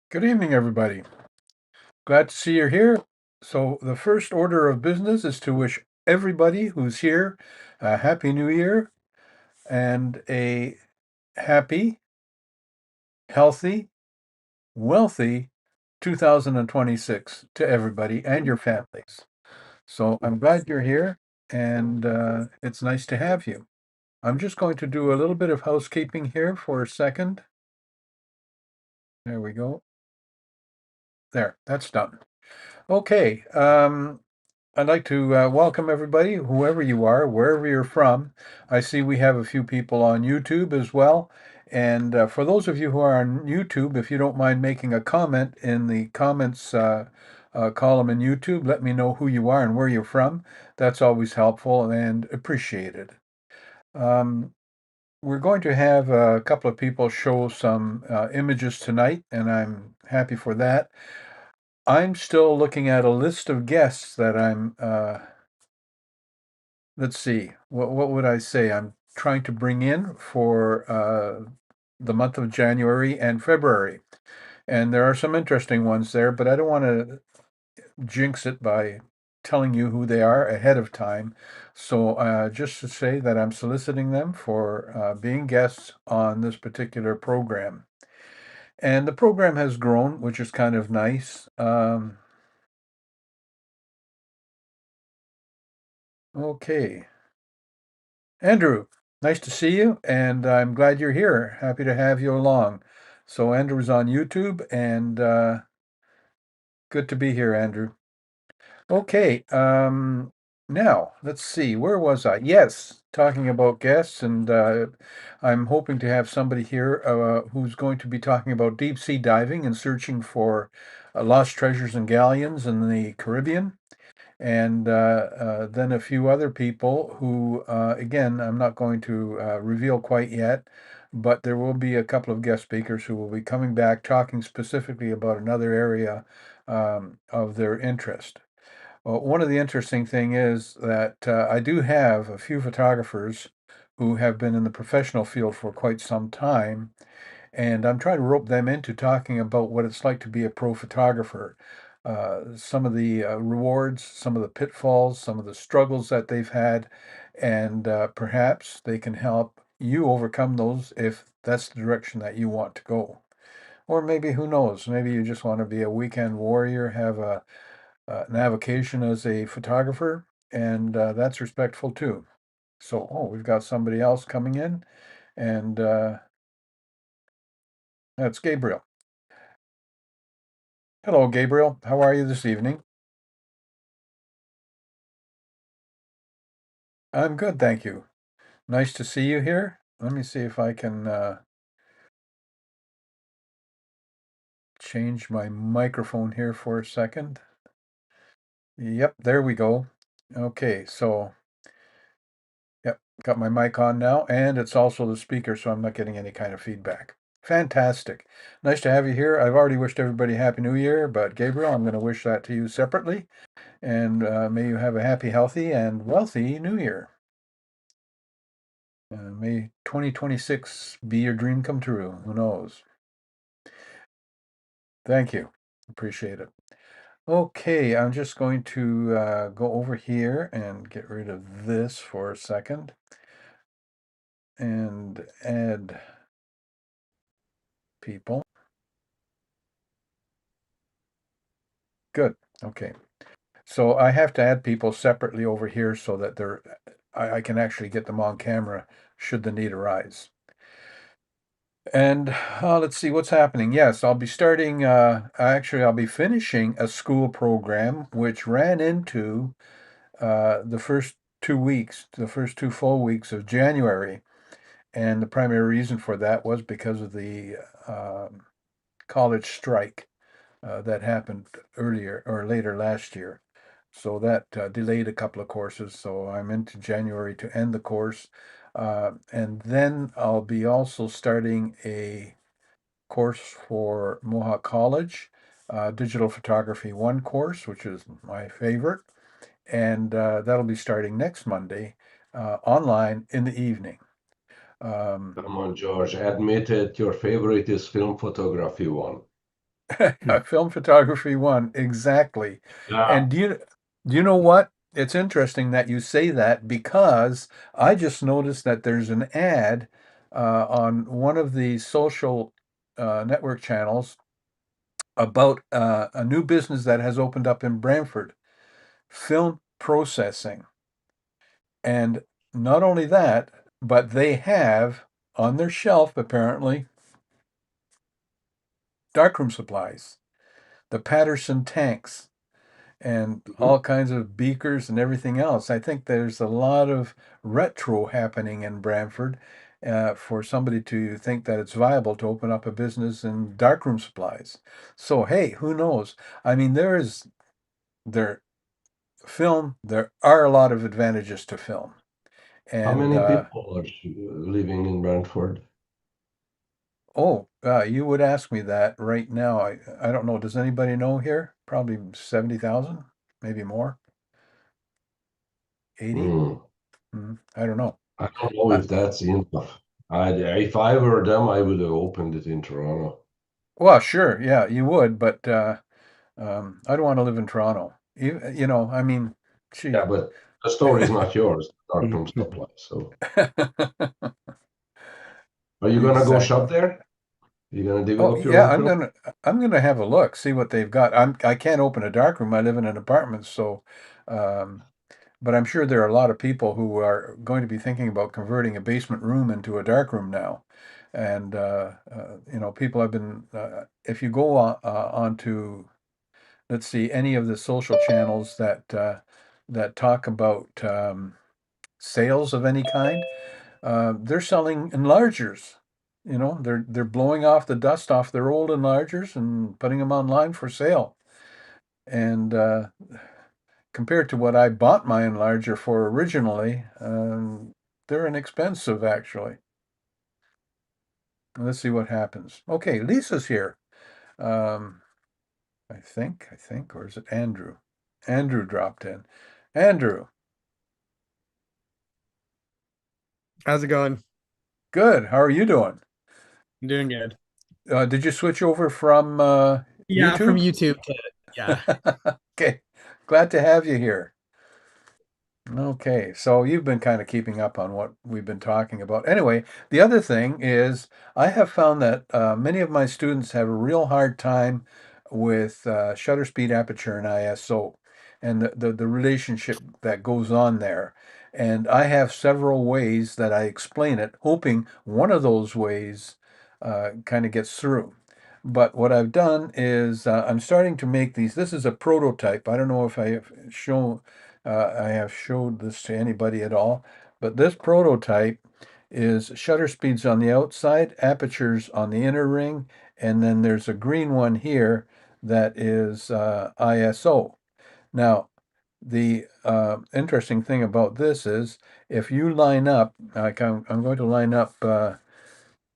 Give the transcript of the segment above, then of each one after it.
Good evening, everybody. Glad to see you're here. So, the first order of business is to wish everybody who's here a happy new year and a happy, healthy, wealthy 2026 to everybody and your families. So, I'm glad you're here and it's nice to have you. I'm just going to do a little bit of housekeeping here for a second. There we go. There, that's done. Okay. I'd like to welcome everybody, whoever you are, wherever you're from. I see we have a few people on YouTube as well. And for those of you who are on YouTube, if you don't mind making a comment in the comments column in YouTube, let me know who you are and where you're from. That's always helpful and appreciated. Um, we're going to have a couple of people show some images tonight, and I'm happy for that. I'm still looking at a list of guests that let's see, what would I say? I'm trying to bring in for the month of January and February. And there are some interesting ones there, but I don't want to jinx it by telling you who they are ahead of time. So just to say that I'm soliciting them for being guests on this particular program. And the program has grown, which is kind of nice. Okay. Andrew, nice to see you, and I'm glad you're here. Happy to have you along. So Andrew's on YouTube, and good to be here, Andrew. Okay, now let's see, where was I? Yes, talking about guests, and I'm hoping to have somebody here who's going to be talking about deep sea diving and searching for lost treasures and galleons in the Caribbean. And then a few other people who, again, I'm not going to reveal quite yet, but there will be a couple of guest speakers who will be coming back talking specifically about another area of their interest. Well, one of the interesting thing is that I do have a few photographers who have been in the professional field for quite some time, and I'm trying to rope them into talking about what it's like to be a pro photographer. Some of the rewards, some of the pitfalls, some of the struggles that they've had, and perhaps they can help you overcome those if that's the direction that you want to go. Or maybe, who knows, maybe you just want to be a weekend warrior, have an avocation as a photographer, and that's respectful too. So, oh, we've got somebody else coming in, and that's Gabriel. Hello, Gabriel. How are you this evening? I'm good, thank you. Nice to see you here. Let me see if I can change my microphone here for a second. Yep, there we go. Okay, so, yep, got my mic on now, and it's also the speaker, so I'm not getting any kind of feedback. Fantastic. Nice to have you here. I've already wished everybody Happy New Year, but Gabriel, I'm going to wish that to you separately, and may you have a happy, healthy, and wealthy New Year. May 2026 be your dream come true. Who knows? Thank you. Appreciate it. Okay, I'm just going to go over here and get rid of this for a second and add people. Good. Okay. So I have to add people separately over here so that I can actually get them on camera should the need arise. And let's see what's happening. Yes, I'll be starting, actually, I'll be finishing a school program which ran into the first 2 weeks, the first two full weeks of January. And the primary reason for that was because of the college strike that happened earlier or later last year. So that delayed a couple of courses. So I'm into January to end the course. And then I'll be also starting a course for Mohawk College, Digital Photography 1 course, which is my favorite. And that'll be starting next Monday online in the evening. Come on, George, admit it, your favorite is film photography one. Film photography one, exactly. Yeah. And do you know what? It's interesting that you say that because I just noticed that there's an ad on one of the social network channels about a new business that has opened up in Brantford, film processing. And not only that, but they have on their shelf apparently darkroom supplies, the Patterson tanks, and Mhm. all kinds of beakers and everything else. I think there's a lot of retro happening in Brantford for somebody to think that it's viable to open up a business in darkroom supplies. So hey, who knows? I mean, there there are a lot of advantages to film, How and many people are living in Brantford? you would ask me that right now. I don't know. Does anybody know here? Probably 70,000, maybe more. 80? Hmm. I don't know. I don't know Uh, if that's enough. If I were them, I would have opened it in Toronto. well, sure, yeah, you would, but I don't want to live in Toronto. I mean, Yeah, gee. but the story's not yours. Darkroom supply. So, are you gonna go Exactly. shop there? You gonna Oh develop your yeah, own film? I'm gonna have a look, see what they've got. I can't open a dark room. I live in an apartment, so um, but I'm sure there are a lot of people who are going to be thinking about converting a basement room into a dark room now. And people have been if you go onto, let's see, any of the social channels that talk about sales of any kind, they're selling enlargers. They're blowing off the dust off their old enlargers and putting them online for sale. And compared to what I bought my enlarger for originally, they're inexpensive actually. Let's see what happens. Okay, Lisa's here. Um, I think, or is it Andrew? Andrew dropped in. Andrew, How's it going? good. How are you doing? I'm doing good. Did you switch over from Yeah, from YouTube? YouTube to yeah. Okay, glad to have you here. Okay, so you've been kind of keeping up on what we've been talking about. Anyway, the other thing is I have found that many of my students have a real hard time with shutter speed, aperture, and ISO, and the relationship that goes on there. And I have several ways that I explain it, hoping one of those ways kind of gets through. But what I've done is I'm starting to make these. This is a prototype. I don't know if I have I have showed this to anybody at all, but this prototype is shutter speeds on the outside, apertures on the inner ring, and then there's a green one here that is ISO. Now, the interesting thing about this is if you line up, like I'm going to line up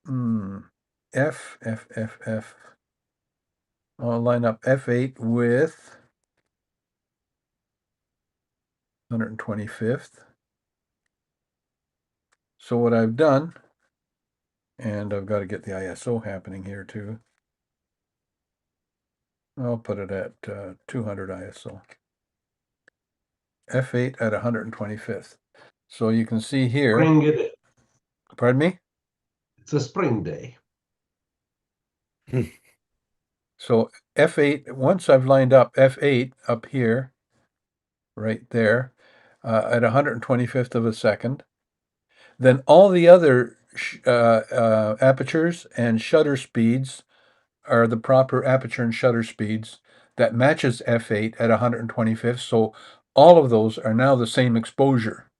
hmm, F, F, F, F. I'll line up F8 with 125th. So what I've done, and I've got to get the ISO happening here too. I'll put it at 200 ISO. F8 at 125th. So you can see here, Bring it. pardon me? It's a spring day. So F8, once I've lined up F8 up here, right there, at 125th of a second, then all the other apertures and shutter speeds are the proper aperture and shutter speeds that matches f8 at 125th. So all of those are now the same exposure.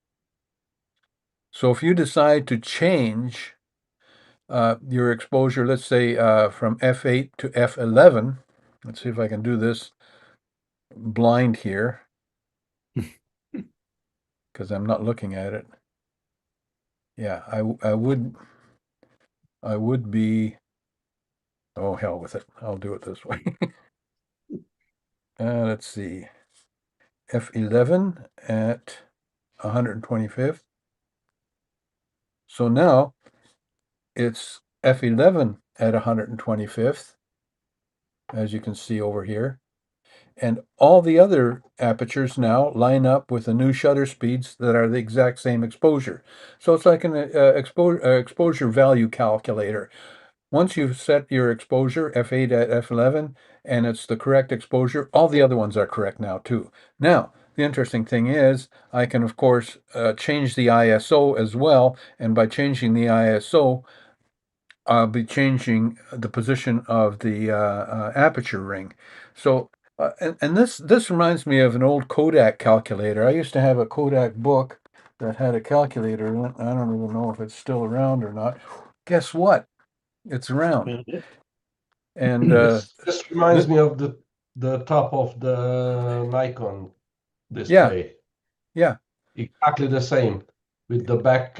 So if you decide to change your exposure, let's say from f8 to f11, let's see if I can do this blind here because I'm not looking at it. Yeah, I would be. Oh, hell with it. I'll do it this way. Let's see. F11 at 125th. So now it's F11 at 125th. as you can see over here. And all the other apertures now line up with the new shutter speeds that are the exact same exposure. So it's like an exposure value calculator. Once you've set your exposure, f8 at f11, and it's the correct exposure, all the other ones are correct now too. Now, the interesting thing is, I can, of course, change the ISO as well, and by changing the ISO, I'll be changing the position of the aperture ring. So, and this reminds me of an old Kodak calculator. I used to have a Kodak book that had a calculator in it. I don't even know if it's still around or not. Guess what? It's around. And This reminds th me of the top of the Nikon yeah, display. yeah, Exactly the same. With the back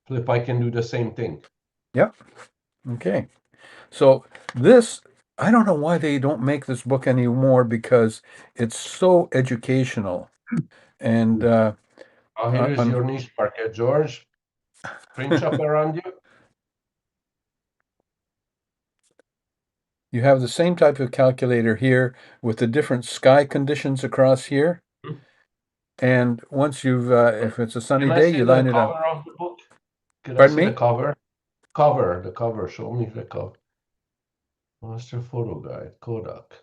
flip, I can do the same thing. yep. Okay. So this, I don't know why they don't make this book anymore because it's so educational. And Oh, here is on your niche market, George. Print shop around you. You have the same type of calculator here with the different sky conditions across here. Hmm. And once you've, if it's a sunny Can I day, see you the line it up. cover of the book? Could I Pardon see the me? cover? The cover. Show me the cover. Master Photo Guide, Kodak.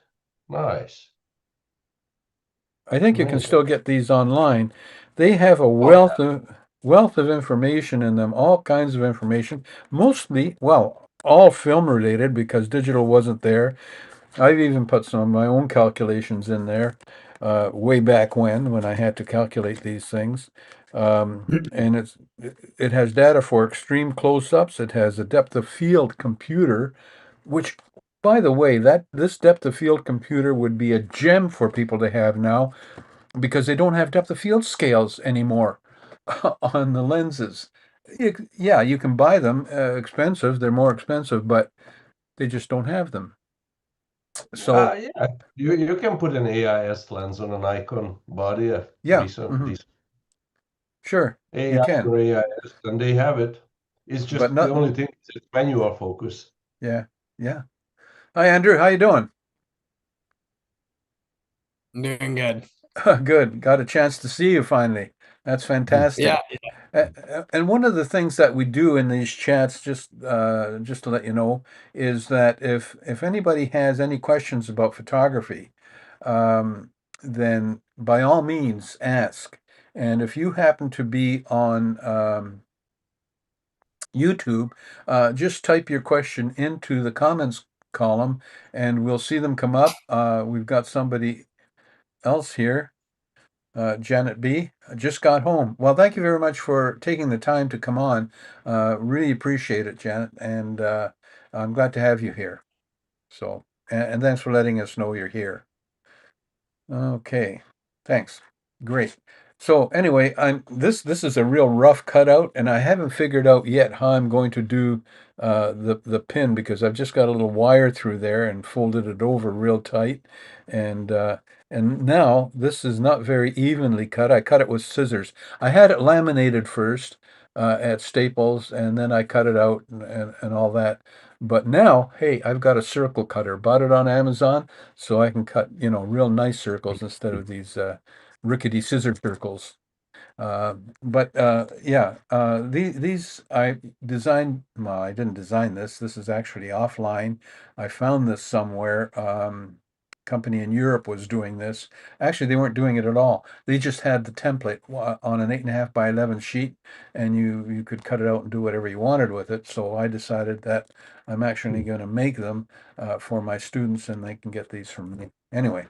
Nice. I think you can Amazing. still get these online. They have a Oh, wealth of information in them, all kinds of information, mostly, well, all film related because digital wasn't there. I've even put some of my own calculations in there way back when I had to calculate these things. And it has data for extreme close-ups. It has a depth of field computer, which, by the way, that this depth of field computer would be a gem for people to have now because they don't have depth of field scales anymore on the lenses. Yeah, you can buy them expensive. They're more expensive, but they just don't have them. So yeah. You can put an AIS lens on an Nikon body, a yeah, decent sure, you AI can, or AIS, and they have it. It's but just the not. only thing is it's manual focus. Yeah, yeah. Hi, Andrew. How you doing? Doing good. Good. Got a chance to see you finally. That's Yeah. fantastic. And one of the things that we do in these chats, just to let you know, is that if anybody has any questions about photography, then by all means ask. And if you happen to be on YouTube, just type your question into the comments column, and we'll see them come up. We've got somebody else here. Janet B. Just got home. Well, thank you very much for taking the time to come on. Really appreciate it, Janet, and I'm glad to have you here. So, and thanks for letting us know you're here. Okay, thanks. Great. So anyway, this is a real rough cutout, and I haven't figured out yet how I'm going to do the pin because I've just got a little wire through there and folded it over real tight, and uh, and now this is not very evenly cut. I cut it with scissors. I had it laminated first at Staples, and then I cut it out and all that. But now, hey, I've got a circle cutter. Bought it on Amazon so I can cut, real nice circles instead of these rickety scissor circles. But yeah, these I designed. Well, I didn't design this. This is actually offline. I found this somewhere. Company in Europe was doing this. Actually, they weren't doing it at all. They just had the template on an 8.5 by 11 sheet, and you could cut it out and do whatever you wanted with it. So I decided that I'm actually going to make them for my students, and they can get these from me. Anyway,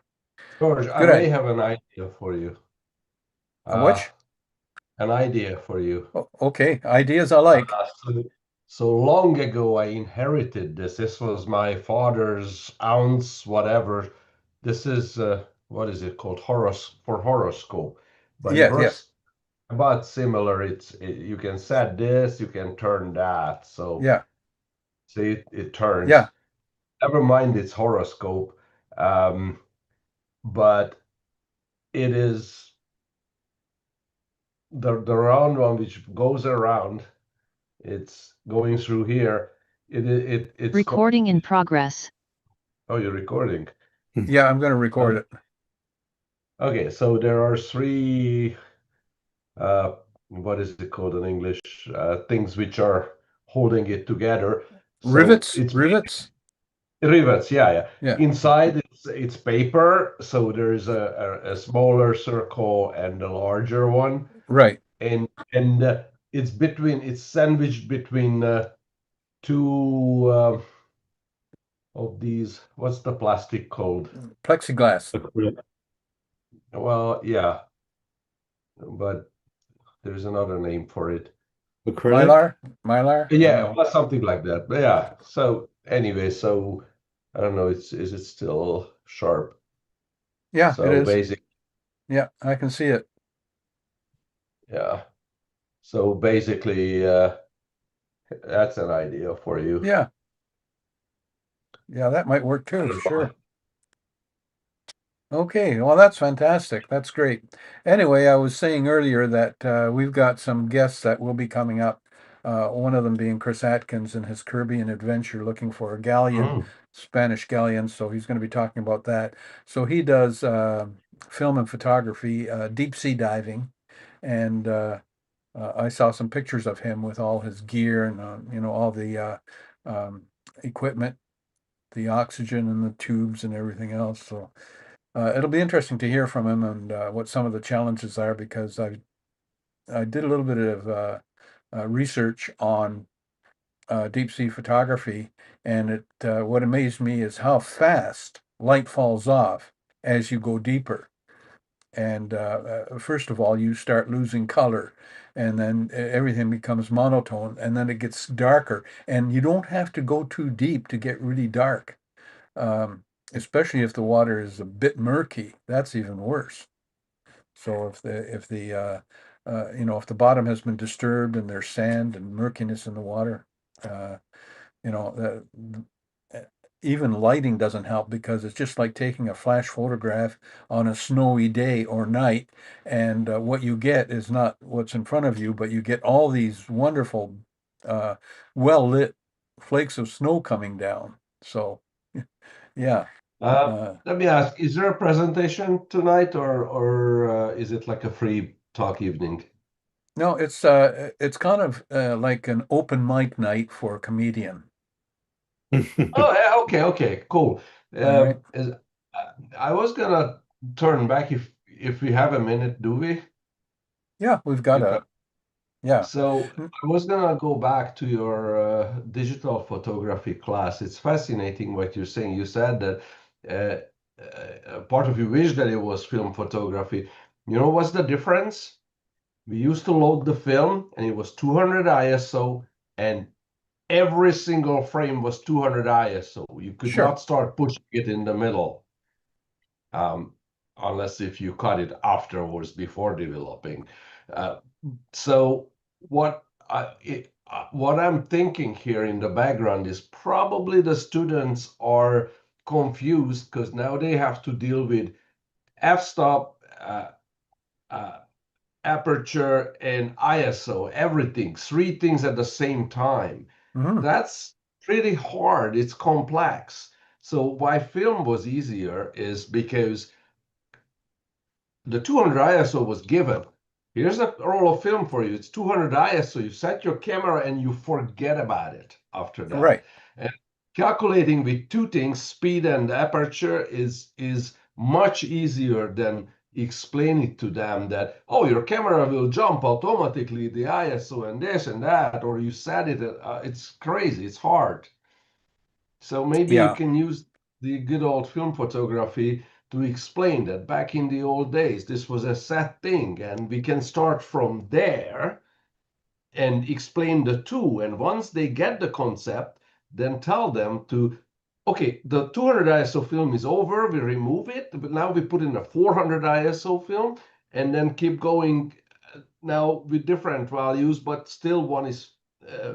George, I good may idea. have an idea for you. Uh, Which? an idea for you. Okay, ideas I like. So long ago, I inherited this. This was my father's ounce, whatever. This is what is it called? Horoscope, but it Yes, yes, works about similar. You can set this, you can turn that. So yeah, see, it yeah. turns. Never mind its horoscope, um, but it is the round one which goes around. It's going through here. It's Recording in progress. Oh, you're recording. Yeah, I'm going to record Okay. it. Okay, so there are three, uh, what is it called in English? Things which are holding it together. So Rivets, it's rivets. rivets, yeah. Yeah, Inside it's paper, so there's a smaller circle and a larger one, right. and it's sandwiched between two of these. What's the plastic called? Plexiglass. Acrylic. Well, yeah, but there's another name for it. Acrylic? Mylar, Mylar. I don't Yeah, know. well, something like that. But yeah. So anyway, so I don't know. Is it still sharp? Yeah, it So is. basic, Yeah, I can see it. yeah. So basically, that's an idea for you. Yeah, yeah, that might work I too. don't know. Sure. Okay, well, that's fantastic. That's great. Anyway, I was saying earlier that we've got some guests that will be coming up. One of them being Chris Atkins and his Caribbean adventure looking for a galleon, Mm. Spanish galleon. So he's going to be talking about that. So he does film and photography, deep sea diving, and I saw some pictures of him with all his gear and all the um, equipment, the oxygen and the tubes and everything else. So. It'll be interesting to hear from him and what some of the challenges are because I did a little bit of research on deep sea photography, and it what amazed me is how fast light falls off as you go deeper. And first of all, you start losing color, and then everything becomes monotone, and then it gets darker, and you don't have to go too deep to get really dark. Um, Especially if the water is a bit murky, that's even worse. So if the bottom has been disturbed and there's sand and murkiness in the water, uh, you know, uh, even lighting doesn't help because it's just like taking a flash photograph on a snowy day or night, and what you get is not what's in front of you, but you get all these wonderful, uh, well lit flakes of snow coming down. So, yeah. Uh, Let me ask: is there a presentation tonight, or is it like a free talk evening? No, it's kind of like an open mic night for a comedian. Oh, yeah, okay, cool. All right. I was gonna turn back if we have a minute, do we? Yeah, we've got If a yeah. So N- I was gonna go back to your digital photography class. It's fascinating what you're saying. You said that part of you wish that it was film photography. You know what's the difference? We used to load the film and it was 200 ISO and every single frame was 200 ISO. You could Sure. not start pushing it in the middle um, unless if you cut it afterwards before developing. Uh, so what I'm thinking here in the background is probably the students are confused because now they have to deal with f-stop, uh, aperture, and ISO, everything, three things at the same time. Hmm. That's pretty hard. It's complex. So why film was easier is because the 200 ISO was given. Here's a roll of film for you. It's 200 ISO. You set your camera and you forget about it after that. Right. And calculating with two things, speed and aperture, is much easier than explain it to them that, oh, your camera will jump automatically the ISO and this and that, or you set it. It's crazy. It's hard. So maybe you Yeah. can use the good old film photography to explain that back in the old days, this was a set thing, and we can start from there and explain the two. And once they get the concept, then tell them to, okay, the 200 ISO film is over, we remove it, but now we put in a 400 ISO film and then keep going now with different values, but still uh,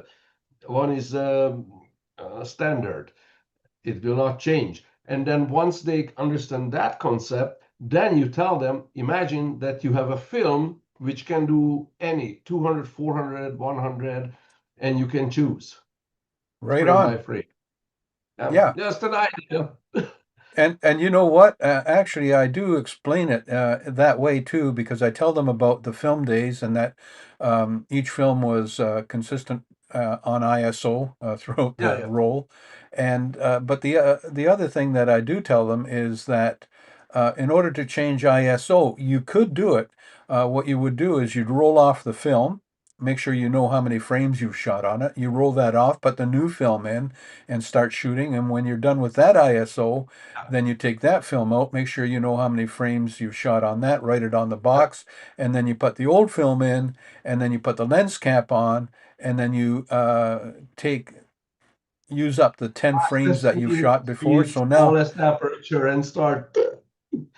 one is standard. It will not change. And then once they understand that concept, then you tell them, imagine that you have a film which can do any 200, 400, 100, and you can choose Right frame by on. frame. Yeah. Just an idea. And you know what? Actually, I do explain it that way too, because I tell them about the film days and that each film was consistent on ISO throughout Yeah, the yeah. role. And but the other thing that I do tell them is that in order to change ISO, you could do it. What you would do is you'd roll off the film, make sure you know how many frames you've shot on it. You roll that off, put the new film in, and start shooting. And when you're done with that ISO, then you take that film out, make sure you know how many frames you've shot on that, write it on the Yeah. box, and then you put the old film in, and then you put the lens cap on, and then you take use up the 10 frames Fastest that you've screen shot before. speed, So now, smallest aperture, and start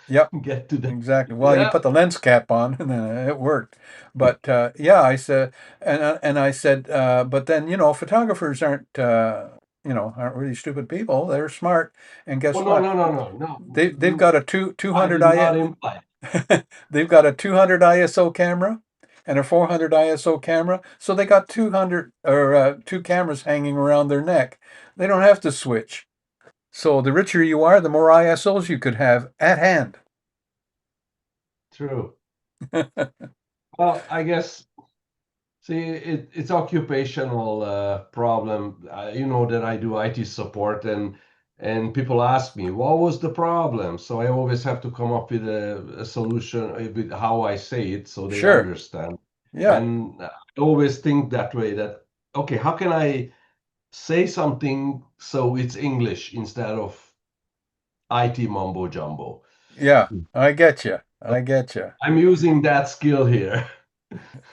yep, get to that. exactly. Well, you Yeah. put the lens cap on, and then it worked. But yeah, I said, and I said, but then photographers aren't really stupid people. They're smart, and Oh, guess no, what? no, no, no, no. They've got a two I hundred did I not imply. they've got a 200 ISO camera and a 400 ISO camera, so they got 200 or two cameras hanging around their neck. They don't have to switch. So the richer you are, the more ISOs you could have at hand. True. Well, I guess, see, it's occupational problem. You know that I do IT support, and people ask me, what was the problem? So I always have to come up with a solution with how I say it so they Sure. understand. Yeah. And I always think that way, that, okay, how can I say something so it's English instead of IT mumbo jumbo? Yeah. Hmm. I get you. So I get you. I'm using that skill here.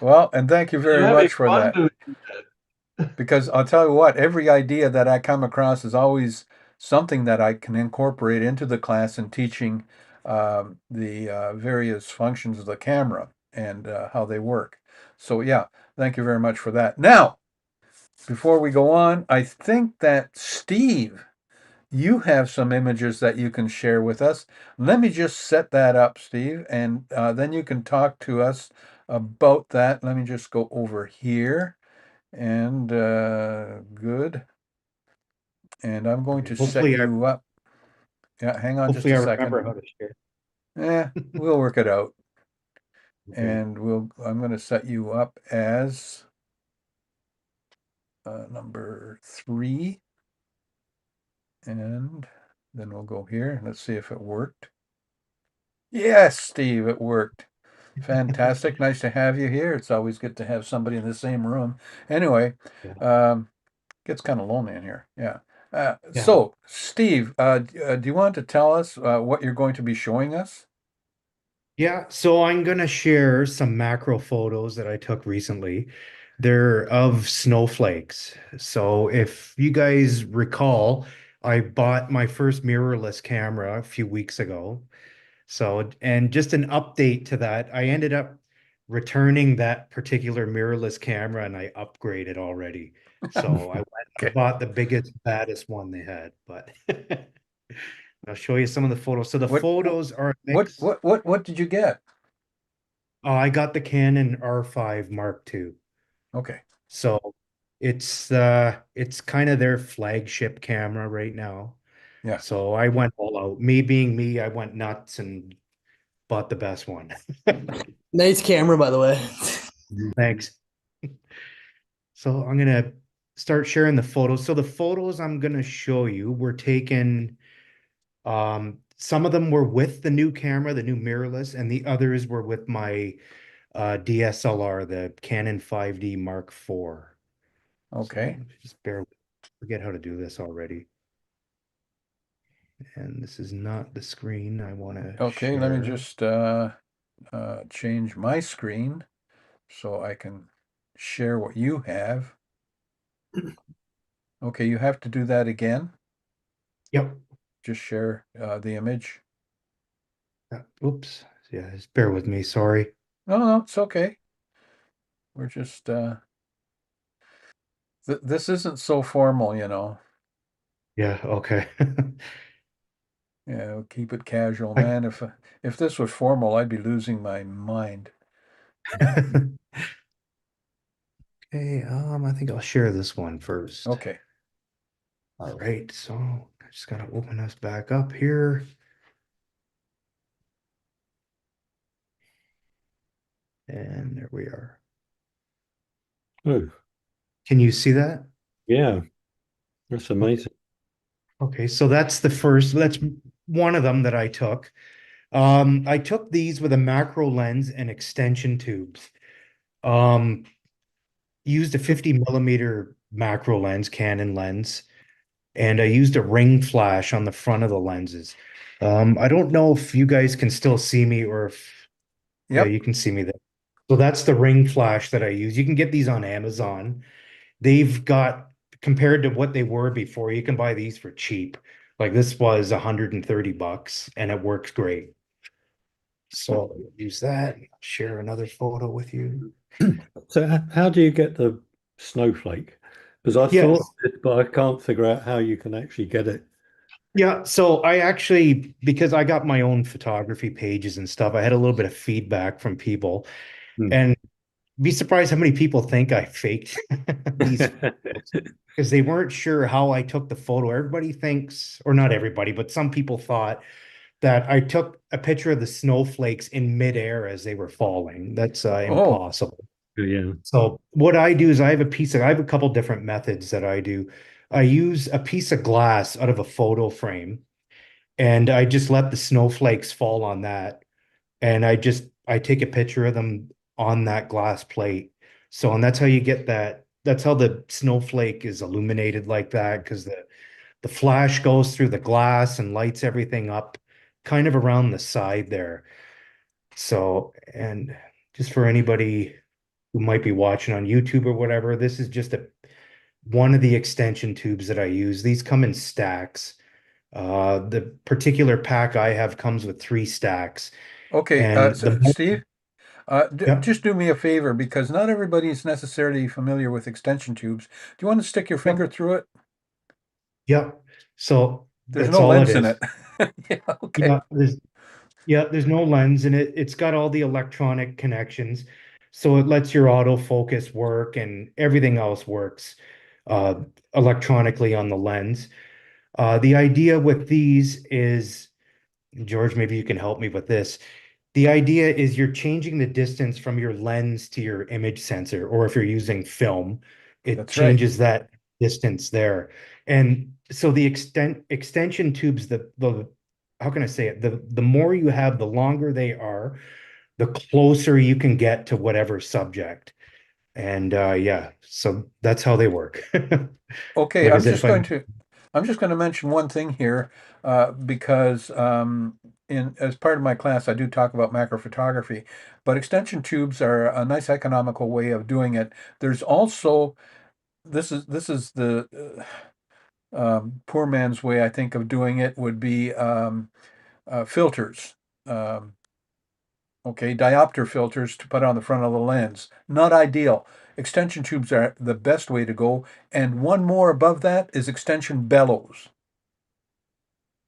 Well, and thank you I'm very having much for fun that. doing Because I'll tell you what, every idea that I come across is always something that I can incorporate into the class in teaching the various functions of the camera and how they work. So, yeah, thank you very much for that. Now, before we go on, I think that Steve, you have some images that you can share with us. Let me just set that up, Steve, and then you can talk to us about that. Let me just go over here. And good. And I'm going to set Hopefully I you up. Yeah, hang on just hopefully a I second. remember how to share. We'll work it out. Okay. And I'm going to set you up as number 3. And then we'll go here. Let's see if it worked. Yes, Steve, it worked. Fantastic. Nice to have you here. It's always good to have somebody in the same room. Anyway, Yeah. um, gets kind of lonely in here. Yeah. Yeah. So, Steve, do you want to tell us what you're going to be showing us? Yeah, so I'm gonna share some macro photos that I took recently. They're of snowflakes. So if you guys recall, I bought my first mirrorless camera a few weeks ago. So, and just an update to that, I ended up returning that particular mirrorless camera and I upgraded already. So I went and Okay. bought the biggest, baddest one they had, but I'll show you some of the photos. So the What photos are a what mix. what what what did you get? Oh, I got the Canon R5 Mark II. Okay. So it's kind of their flagship camera right now. Yeah. So I went all out. Me being me, I went nuts and bought the best one. Nice camera, by the way. Thanks. So I'm gonna start sharing the photos. So the photos I'm gonna show you were taken, some of them were with the new camera, the new mirrorless, and the others were with my DSLR, the Canon 5D Mark IV. So Okay. just forget how to do this already. And this is not the screen I want to Okay. Let me share. just change my screen so I can share what you have. Okay, you have to do that again. Yep. Just share the image. Oops. Yeah, just bear with me. Sorry. No, no, it's okay. We're just this isn't so formal. Yeah, okay. Yeah, we'll keep it casual, I, man. If this was formal, I'd be losing my mind. okay, I think I'll share this one first. Okay. All right, so I just gotta open us back up here. And there we are. Oh, Can you see that? yeah, that's Okay. amazing. Okay, so that's one of them that I took. I took these with a macro lens and extension tubes. Um, Used a 50 millimeter macro lens, Canon lens, and I used a ring flash on the front of the lenses. I don't know if you guys can still see me or if, yeah, Yep. you can see me there. So that's the ring flash that I use. You can get these on Amazon. They've got, compared to what they were before, you can buy these for cheap. Like this was 130 bucks and it works great. So I'll use that, share another photo with you. So, how do you get the snowflake? Because I thought Yes. of it, but I can't figure out how you can actually get it. Yeah, so I actually, because I got my own photography pages and stuff, I had a little bit of feedback from people, Hmm. and be surprised how many people think I faked these photos because they weren't sure how I took the photo. Everybody thinks, or not everybody, but some people thought that I took a picture of the snowflakes in midair as they were falling. That's Oh, impossible. Yeah. So what I do is I have a couple different methods that I do. I use a piece of glass out of a photo frame and I just let the snowflakes fall on that. And I take a picture of them on that glass plate. So, and that's how you get that. That's how the snowflake is illuminated like that, because the flash goes through the glass and lights everything up kind of around the side there. So, and just for anybody who might be watching on YouTube or whatever, this is just a one of the extension tubes that I use. These come in stacks. The particular pack I have comes with 3 stacks, okay. and Steve, yeah, just do me a favor because not everybody is necessarily familiar with extension tubes. Do you want to stick your yeah, finger through it? yeah. So There's that's no all it lens in is. it. Yeah, okay. Yeah, there's no lens in it. It's got all the electronic connections, so it lets your autofocus work and everything else works uh, electronically on the lens. The idea with these is, George, maybe you can help me with this. The idea is you're changing the distance from your lens to your image sensor, or if you're using film, it That's right. changes that distance there. And so the extension tubes, the how can I say it? The more you have, the longer they are, the closer you can get to whatever subject. And yeah, so that's how they work. Okay, Like I said, if I'm I'm just going to mention one thing here because in as part of my class I do talk about macro photography, but extension tubes are a nice economical way of doing it. There's also this is the poor man's way I think of doing it would be filters. Um, okay, diopter filters to put on the front of the lens. Not ideal. Extension tubes are the best way to go. And one more above that is extension bellows.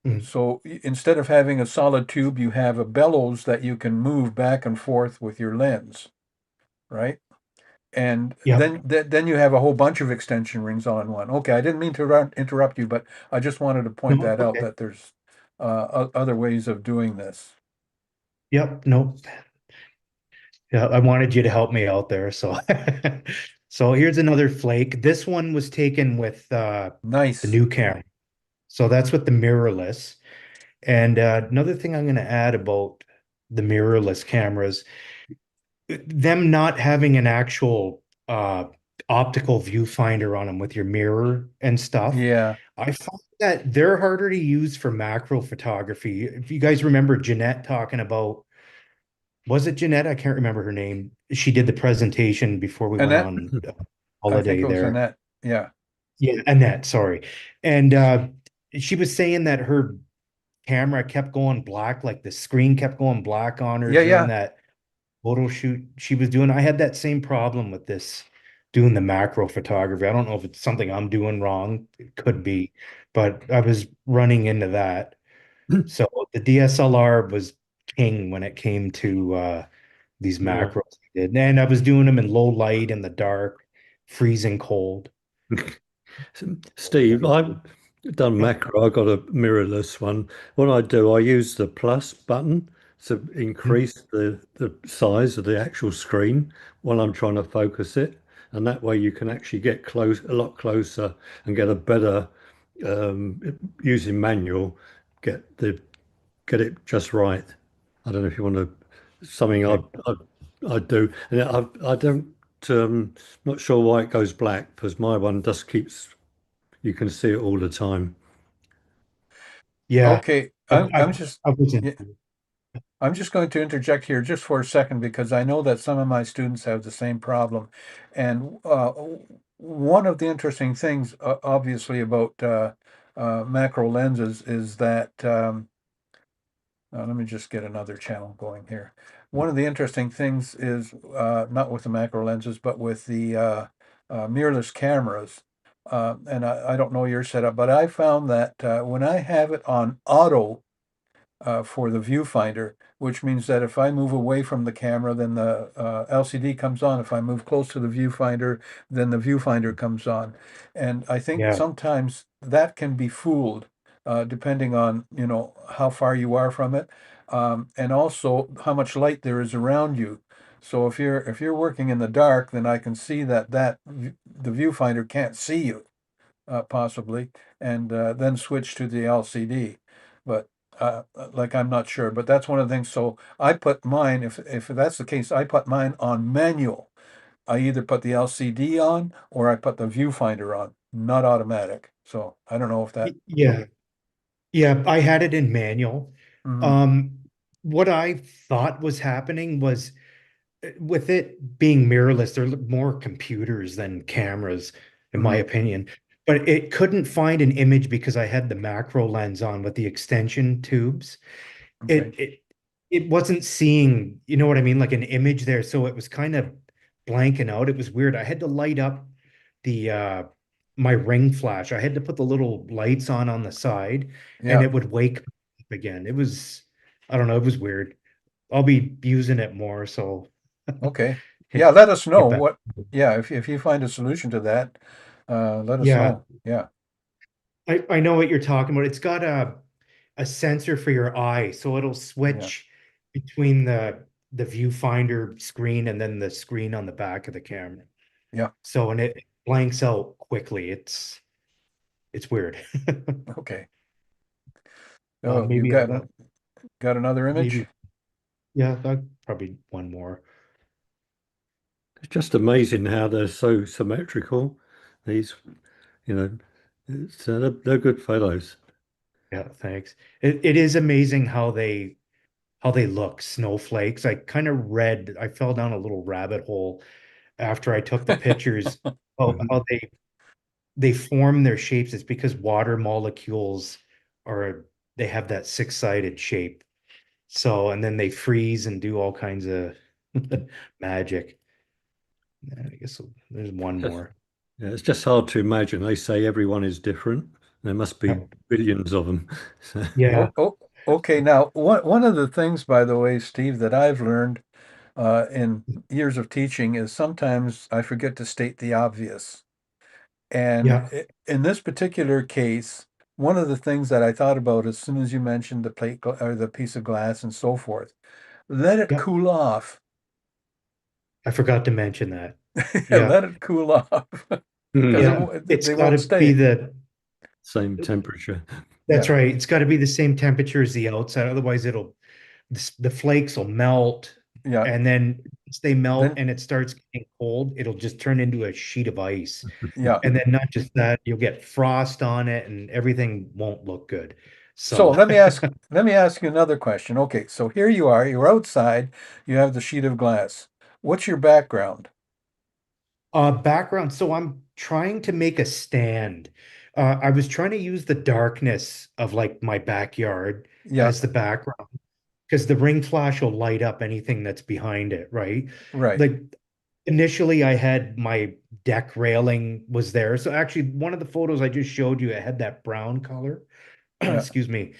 Mm, So instead of having a solid tube, you have a bellows that you can move back and forth with your lens, right? And yep, then you have a whole bunch of extension rings all in one. Okay, I didn't mean to interrupt you, but I just wanted to point no, that out okay, that there's other ways of doing this. yep, no, yeah, I wanted you to help me out there. So so here's another flake. This one was taken with the Nice. new camera. So that's with the mirrorless. And another thing I'm going to add about the mirrorless cameras, them not having an actual optical viewfinder on them with your mirror and stuff. Yeah. I find that they're harder to use for macro photography. If you guys remember Jeanette talking about, was it Jeanette? I can't remember her name. She did the presentation before we went Annette, on I think holiday it was there. Annette. Yeah. Yeah, Annette, sorry. And she was saying that her camera kept going black, like the screen kept going black on her Yeah, during yeah. that photo shoot she was doing. I had that same problem with this doing the macro photography. I don't know if it's something I'm doing wrong. It could be, but I was running into that. So the DSLR was king when it came to these Yeah. macros I did. And I was doing them in low light in the dark, freezing cold. So, Steve, done Yeah. macro. I got a mirrorless one. What I do, I use the plus button to Mm. increase the size of the actual screen while I'm trying to focus it, and that way you can actually get a lot closer, and get a better um, using manual, get the get it just right. I don't know if you want to something Okay. I do, and I don't not sure why it goes black because my one just keeps you can see it all the time. Yeah. Okay, I, I, I'm just I was in. yeah, I'm just going to interject here just for a second because I know that some of my students have the same problem. And one of the interesting things, obviously, about macro lenses is that, let me just get another channel going here. One of the interesting things is not with the macro lenses, but with the mirrorless cameras. And I don't know your setup, but I found that when I have it on auto, for the viewfinder, which means that if I move away from the camera, then the LCD comes on. If I move close to the viewfinder, then the viewfinder comes on. And I think Yeah. sometimes that can be fooled, depending on, how far you are from it, and also how much light there is around you. So if you're working in the dark, then I can see the viewfinder can't see you, possibly, and then switch to the LCD. But like I'm not sure, but that's one of the things. So I put mine, if that's the case, I put mine on manual. I either put the LCD on or I put the viewfinder on, not automatic. So I don't know if that. Yeah. Yeah. I had it in manual. Mhm, Um, what I thought was happening was with it being mirrorless, there are more computers than cameras, in my mhm, opinion. But it couldn't find an image because I had the macro lens on with the extension tubes. okay. It wasn't seeing, you know what I mean, like an image there. So it was kind of blanking out. It was weird. I had to light up the my ring flash. I had to put the little lights on the side and Yeah. it would wake me up again. It was, I don't know, it was weird. I'll be using it more, so Okay. Yeah. Let us know get back. what. Yeah. If you find a solution to that, let us Yeah, know. Yeah. I know what you're talking about. It's got a sensor for your eye, so it'll Yeah. switch between the viewfinder screen and then the screen on the back of the camera. Yeah. So and it blanks out quickly. It's weird. Okay. Oh, you Maybe I got got another image? maybe yeah, that probably one more. It's just amazing how they're so symmetrical. These, you know, they're good photos. Yeah, thanks. It is amazing how they look, snowflakes. I fell down a little rabbit hole after I took the pictures. Mhm. How they form their shapes. It's because water molecules are they have that six-sided shape. So, and then they freeze and do all kinds of magic. Yeah, I guess there's one Just, more. yeah, it's just hard to imagine. They say everyone is different. There must be Yep. billions of them. So, Yeah, Oh, okay. Now, one of the things, by the way, Steve, that I've learned in years of teaching is sometimes I forget to state the obvious. And yeah, in this particular case, one of the things that I thought about as soon as you mentioned the or the piece of glass and so forth, let it yep. cool off. I forgot to mention that. Yeah, Let it cool off because mm, yeah. It's they got won't to be stay. same temperature. that's Yeah, right. It's got to be the same temperature as the outside. Otherwise, the flakes will melt. yeah. And then once they melt Then and it starts getting cold, it'll just turn into a sheet of ice. yeah. And then not just that, you'll get frost on it and everything won't look good. So So, let me ask you another question. Okay, so here you are, you're outside, you have the sheet of glass. What's your background? background. So I'm trying to make a stand. I was trying to use the darkness of like my backyard Yeah, as the background because the ring flash will light up anything that's behind it, right? right. Like initially I had my deck railing was there. So actually one of the photos I just showed you, it had that brown color. Yeah, Excuse me.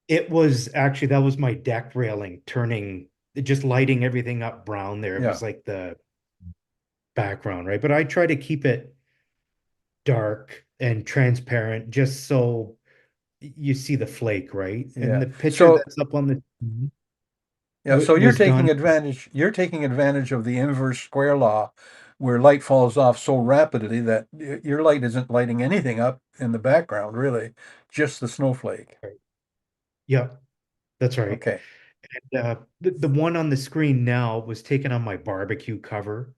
It was actually that was my deck railing turning just lighting everything up brown there. It yeah. was like the background, right? But I try to keep it dark and transparent, just so you see the flake, right? And Yeah. the picture So that's up on the yeah, so was done. you're taking advantage of the inverse square law where light falls off so rapidly that your light isn't lighting anything up in the background, really, just the snowflake. Yeah, that's right. Okay. The one on the screen now was taken on my barbecue cover.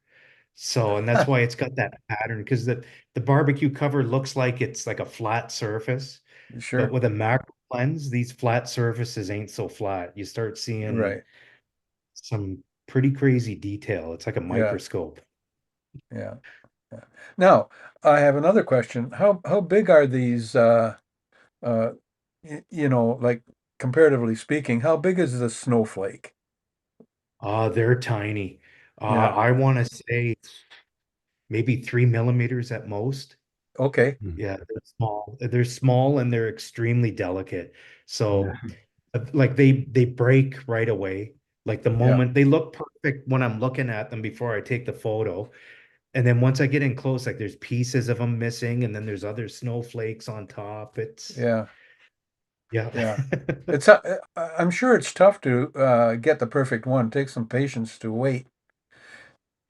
So, and that's why it's got that pattern, because the barbecue cover looks like it's like a flat surface, but Sure. with a macro lens, these flat surfaces ain't so flat. You start seeing Right. some pretty crazy detail. It's like a Yeah. microscope. Yeah. Yeah. Now, I have another question. How big are these uh like comparatively speaking, how big is the snowflake? They're tiny. Yeah. I want to say maybe 3 millimeters at most. Okay. Mm. Yeah, they're small. They're small and they're extremely delicate. Yeah. So, like they break right away. Like the Yeah. moment they look perfect when I'm looking at them before I take the photo. And then once I get in close, like there's pieces of them missing, and then there's other snowflakes on top. It's Yeah. yeah. Yeah. I'm sure it's tough to get the perfect one. It takes some patience to wait.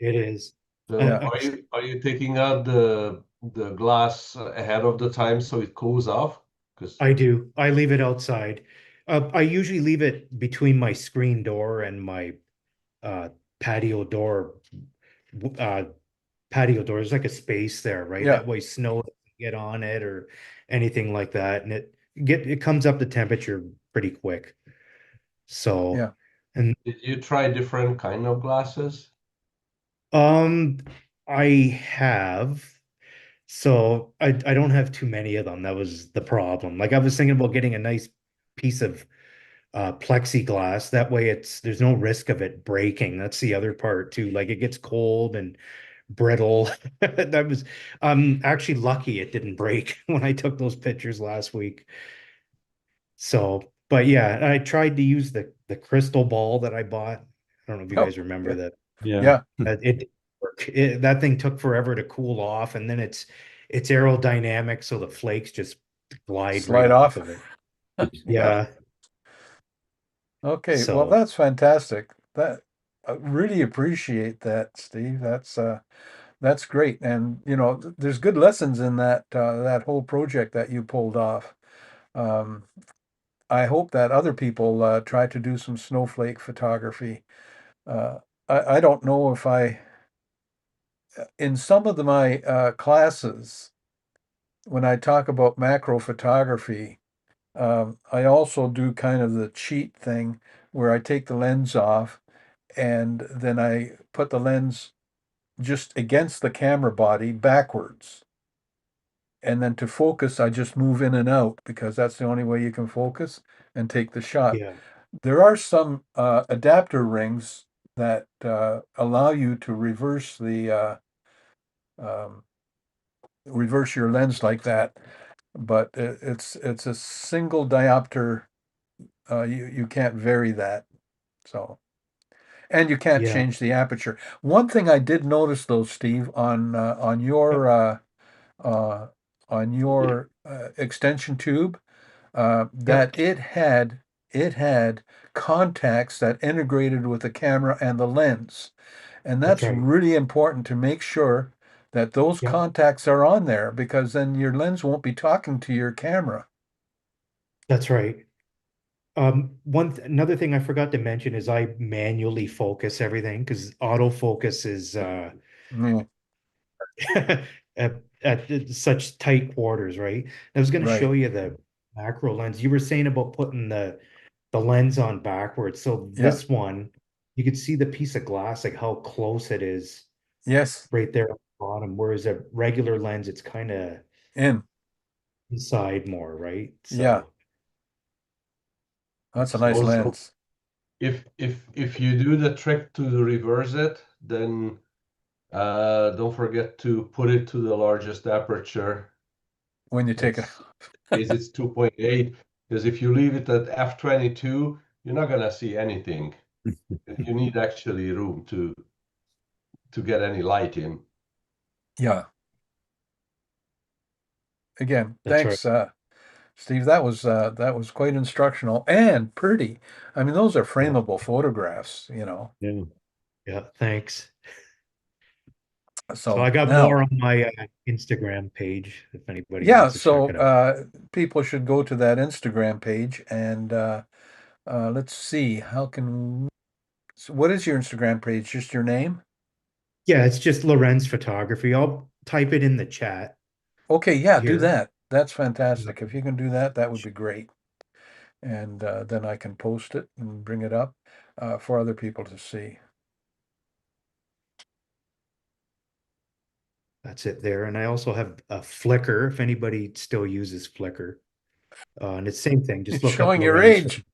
It is. So Yeah. I'm are you taking out the glass ahead of the time so it cools off? Because I do. I leave it outside. I usually leave it between my screen door and my uh, patio door. Uh, Patio door. There's like a space there, right? Yeah. That way snow doesn't get on it or anything like that, and it comes up to temperature pretty quick. So, Yeah. and did you try different kind of glasses? um, I have. So I don't have too many of them. That was the problem. Like I was thinking about getting a nice piece of plexiglass. That way there's no risk of it breaking. That's the other part too. Like it gets cold and brittle. That was I'm actually lucky it didn't break when I took those pictures last week. So, but yeah, I tried to use the crystal ball that I bought. I don't know if you Oh, guys remember yeah. that. Yeah. Yeah. It didn't work. That thing took forever to cool off, and then it's aerodynamic, so the flakes just glide right Slide off off. of it. Yeah. Yeah. Okay. Well, So that's fantastic. That I really appreciate that, Steve. That's great. And there's good lessons in that whole project that you pulled off. Um, I hope that other people try to do some snowflake photography. Uh, I don't know if in some of my classes, when I talk about macro photography, I also do kind of the cheat thing where I take the lens off and then I put the lens just against the camera body backwards. And then to focus, I just move in and out because that's the only way you can focus and take the shot. yeah, There are some adapter rings that allow you to um, reverse your lens like that, but it's a single diopter. You can't vary that. So, and you can't yeah, change the aperture. One thing I did notice though, Steve, yep, uh, on your extension tube, yep, that it had contacts that integrated with the camera and the lens. And that's that's right. really important to make sure that those Yep, contacts are on there because then your lens won't be talking to your camera. that's right. Another thing I forgot to mention is I manually focus everything because autofocus is Mm, at such tight quarters, right? I was going to show right. you the macro lens. You were saying about putting the lens on backwards. So Yeah. this one, you could see the piece of glass, like how close it is Yes. right there at the bottom. Whereas a regular lens, it's kind of In. inside more, right? Yeah. So That's a nice it's Also, lens if you do the trick to reverse it, then don't forget to put it to the largest aperture. when you take it. Let's case it's 2.8, because if you leave it at f22, you're not gonna see anything. You need actually room to get any light in. Yeah. again, That's right. thanks, Steve. That was quite instructional and pretty. I mean, those are Yeah. frameable photographs, you know. Yeah. Yeah. Thanks. So I So got more now, on my Instagram page if anybody yeah, wants to check so it out. people should go to that Instagram page and let's see, how can so what is your Instagram page? Just your name? Yeah, it's just Lorenz Photography. I'll type it in the chat Okay, yeah, do here. that. That's Yeah, fantastic. If you can do that, that would be great. And then I can post it and bring it up for other people to see. that's it there. And I also have a Flickr if anybody still uses Flickr. And it's same thing. Just It's look up showing your Lorenz. age.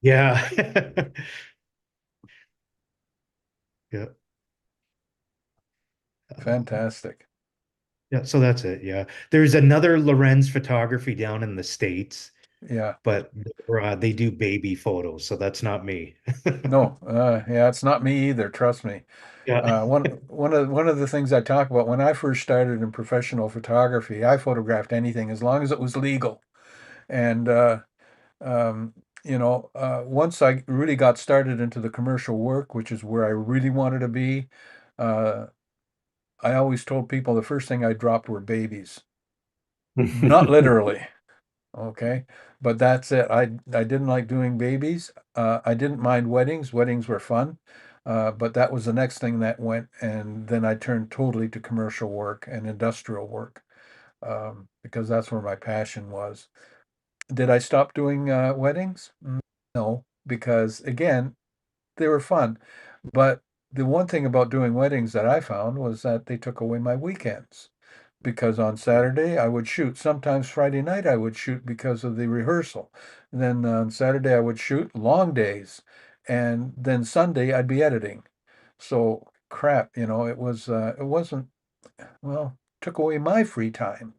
Yeah. Yeah. Um, Fantastic. yeah. So that's it. Yeah. There's another Lorenz Photography down in the States, Yeah. but they do baby photos. So that's not me. No, yeah, it's not me either. Trust me. Yeah. One of the things I talk about when I first started in professional photography, I photographed anything as long as it was legal. And um, once I really got started into the commercial work, which is where I really wanted to be, uh, I always told people the first thing I dropped were babies. Not literally, okay? But that's it. I didn't like doing babies. I didn't mind weddings. Weddings were fun. But that was the next thing that went, and then I turned totally to commercial work and industrial work, because that's where my passion was. Did I stop doing weddings? No, because again, they were fun. But the one thing about doing weddings that I found was that they took away my weekends. Because on Saturday I would shoot. Sometimes Friday night I would shoot because of the rehearsal. And then on Saturday I would shoot long days. And then Sunday I'd be editing. So crap, it wasn't, well, took away my free time.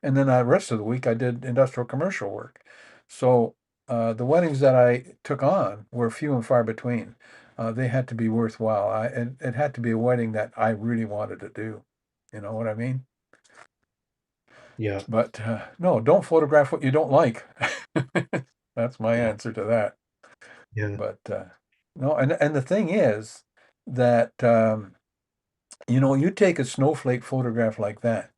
And then the rest of the week I did industrial commercial work. So the weddings that I took on were few and far between. They had to be worthwhile. It had to be a wedding that I really wanted to do. You know what I mean? Yeah. But no, don't photograph what you don't like. That's my Yeah. answer to that. Yeah. But no, and the thing is that you take a snowflake photograph like that,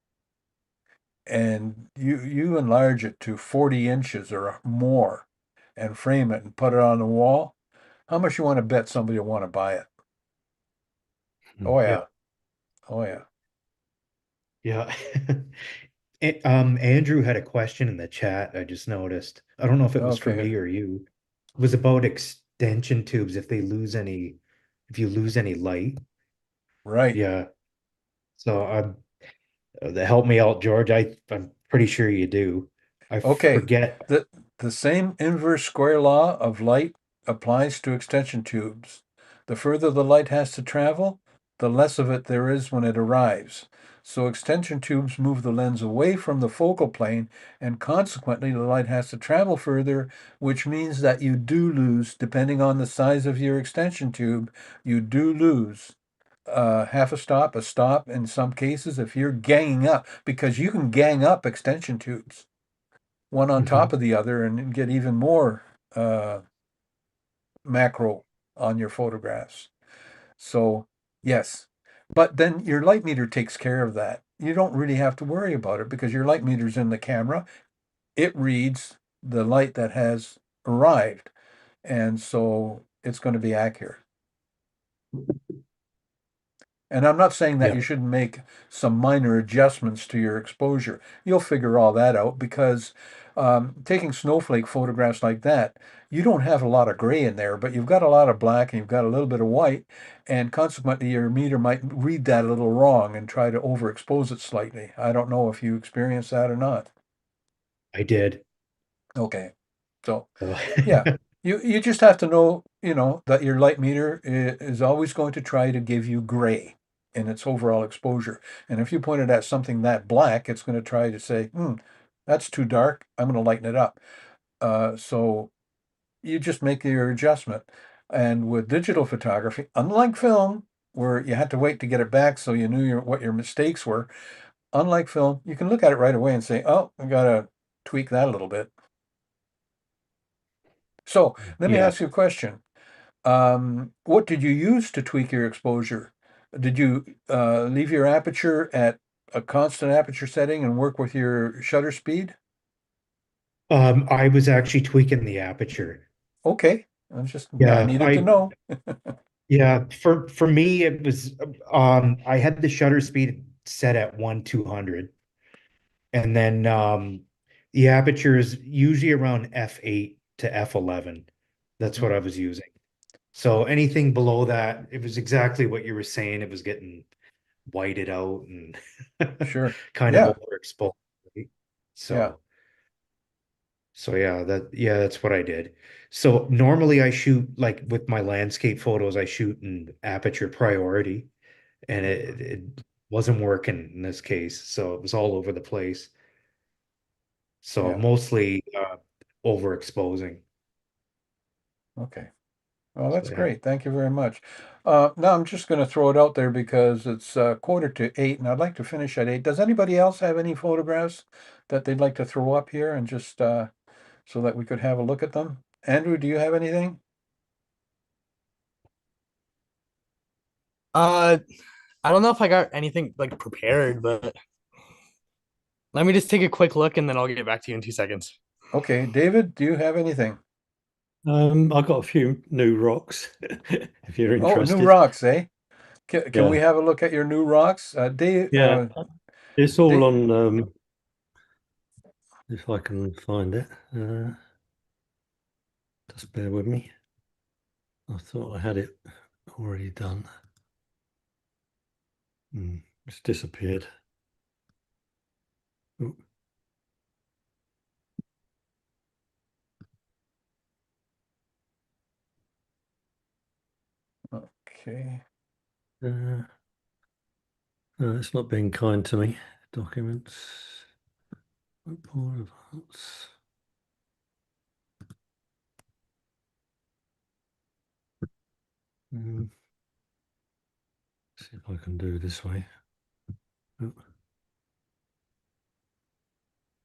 and you enlarge it to 40 inches or more, and frame it and put it on the wall. How much you want to bet somebody will want to buy it? Oh Yeah. yeah, oh yeah. Yeah. Andrew had a question in the chat. I just noticed. I don't know if it was for Okay, me or you. It was about extension tubes if you lose any light. right. Yeah. So help me out, George. I'm pretty sure you do. I Okay, forget. the the same inverse square law of light applies to extension tubes. The further the light has to travel, the less of it there is when it arrives. So extension tubes move the lens away from the focal plane, and consequently the light has to travel further, which means that you do lose, depending on the size of your extension tube, you do lose half a stop in some cases if you're ganging up, because you can gang up extension tubes one on top Mhm. of the other and get even more uh, macro on your photographs. So, yes. But then your light meter takes care of that. You don't really have to worry about it because your light meter's in the camera. It reads the light that has arrived. And so it's going to be accurate. And I'm not saying that Yeah, you shouldn't make some minor adjustments to your exposure. You'll figure all that out because taking snowflake photographs like that, you don't have a lot of gray in there, but you've got a lot of black and you've got a little bit of white, and consequently your meter might read that a little wrong and try to overexpose it slightly. I don't know if you experience that or not. I did. Okay. So So yeah, you just have to know, that your light meter is always going to try to give you gray in its overall exposure. And if you point it at something that black, it's going to try to say, that's too dark. I'm going to lighten it up. So you just make your adjustment. And with digital photography, unlike film, where you had to wait to get it back so you knew what your mistakes were, unlike film, you can look at it right away and say, oh, I gotta tweak that a little bit. So let me Yeah. ask you a question. What did you use to tweak your exposure? Did you leave your aperture at a constant aperture setting and work with your shutter speed? I was actually tweaking the aperture. Okay, I Yeah, needed to know. for me it was I had the shutter speed set at 1/200, and then the aperture is usually around f8 to f11. That's what I Mm, was using. So anything below that, it was exactly what you were saying. It was getting whited out and sure. kind of Yeah, overexposed. Right? yeah, So yeah, that's what I did. So normally I shoot like with my landscape photos, I shoot in aperture priority, and it wasn't working in this case. So it was all over the place. So yeah. mostly overexposing. Okay. Well, So that's yeah. great. Thank you very much. Now I'm just going to throw it out there because it's 7:45, and I'd like to finish at 8. Does anybody else have any photographs that they'd like to throw up here and just so that we could have a look at them? Andrew, do you have anything? Uh, I don't know if I got anything like prepared, but let me just take a quick look and then I'll get back to you in 2 seconds. Okay, David, do you have anything? I've got a few new rocks if you're Oh, new interested. rocks, eh? Can we Yeah, have a look at your new rocks? yeah. It's all Dave, on, if I can find it. Just bear with me. I thought I had it already done. It's disappeared. Oh, okay. uh, no, it's not being kind to me. Documents. Report advance. Mm, see if I can do this way. Oh,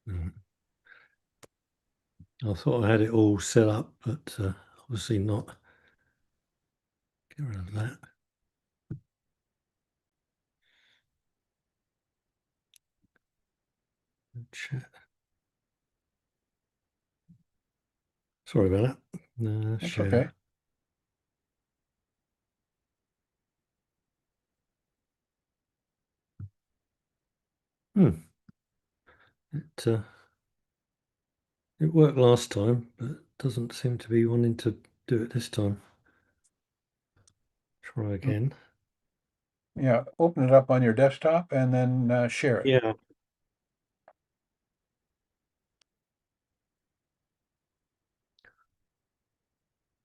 no. I thought I had it all set up, but obviously not. Get rid of that. Chat. Sorry about that. That's okay. Share. Hmm. It it worked last time, but doesn't seem to be wanting to do it this time. Try Mm, again. yeah, open it up on your desktop and then share it. Yeah.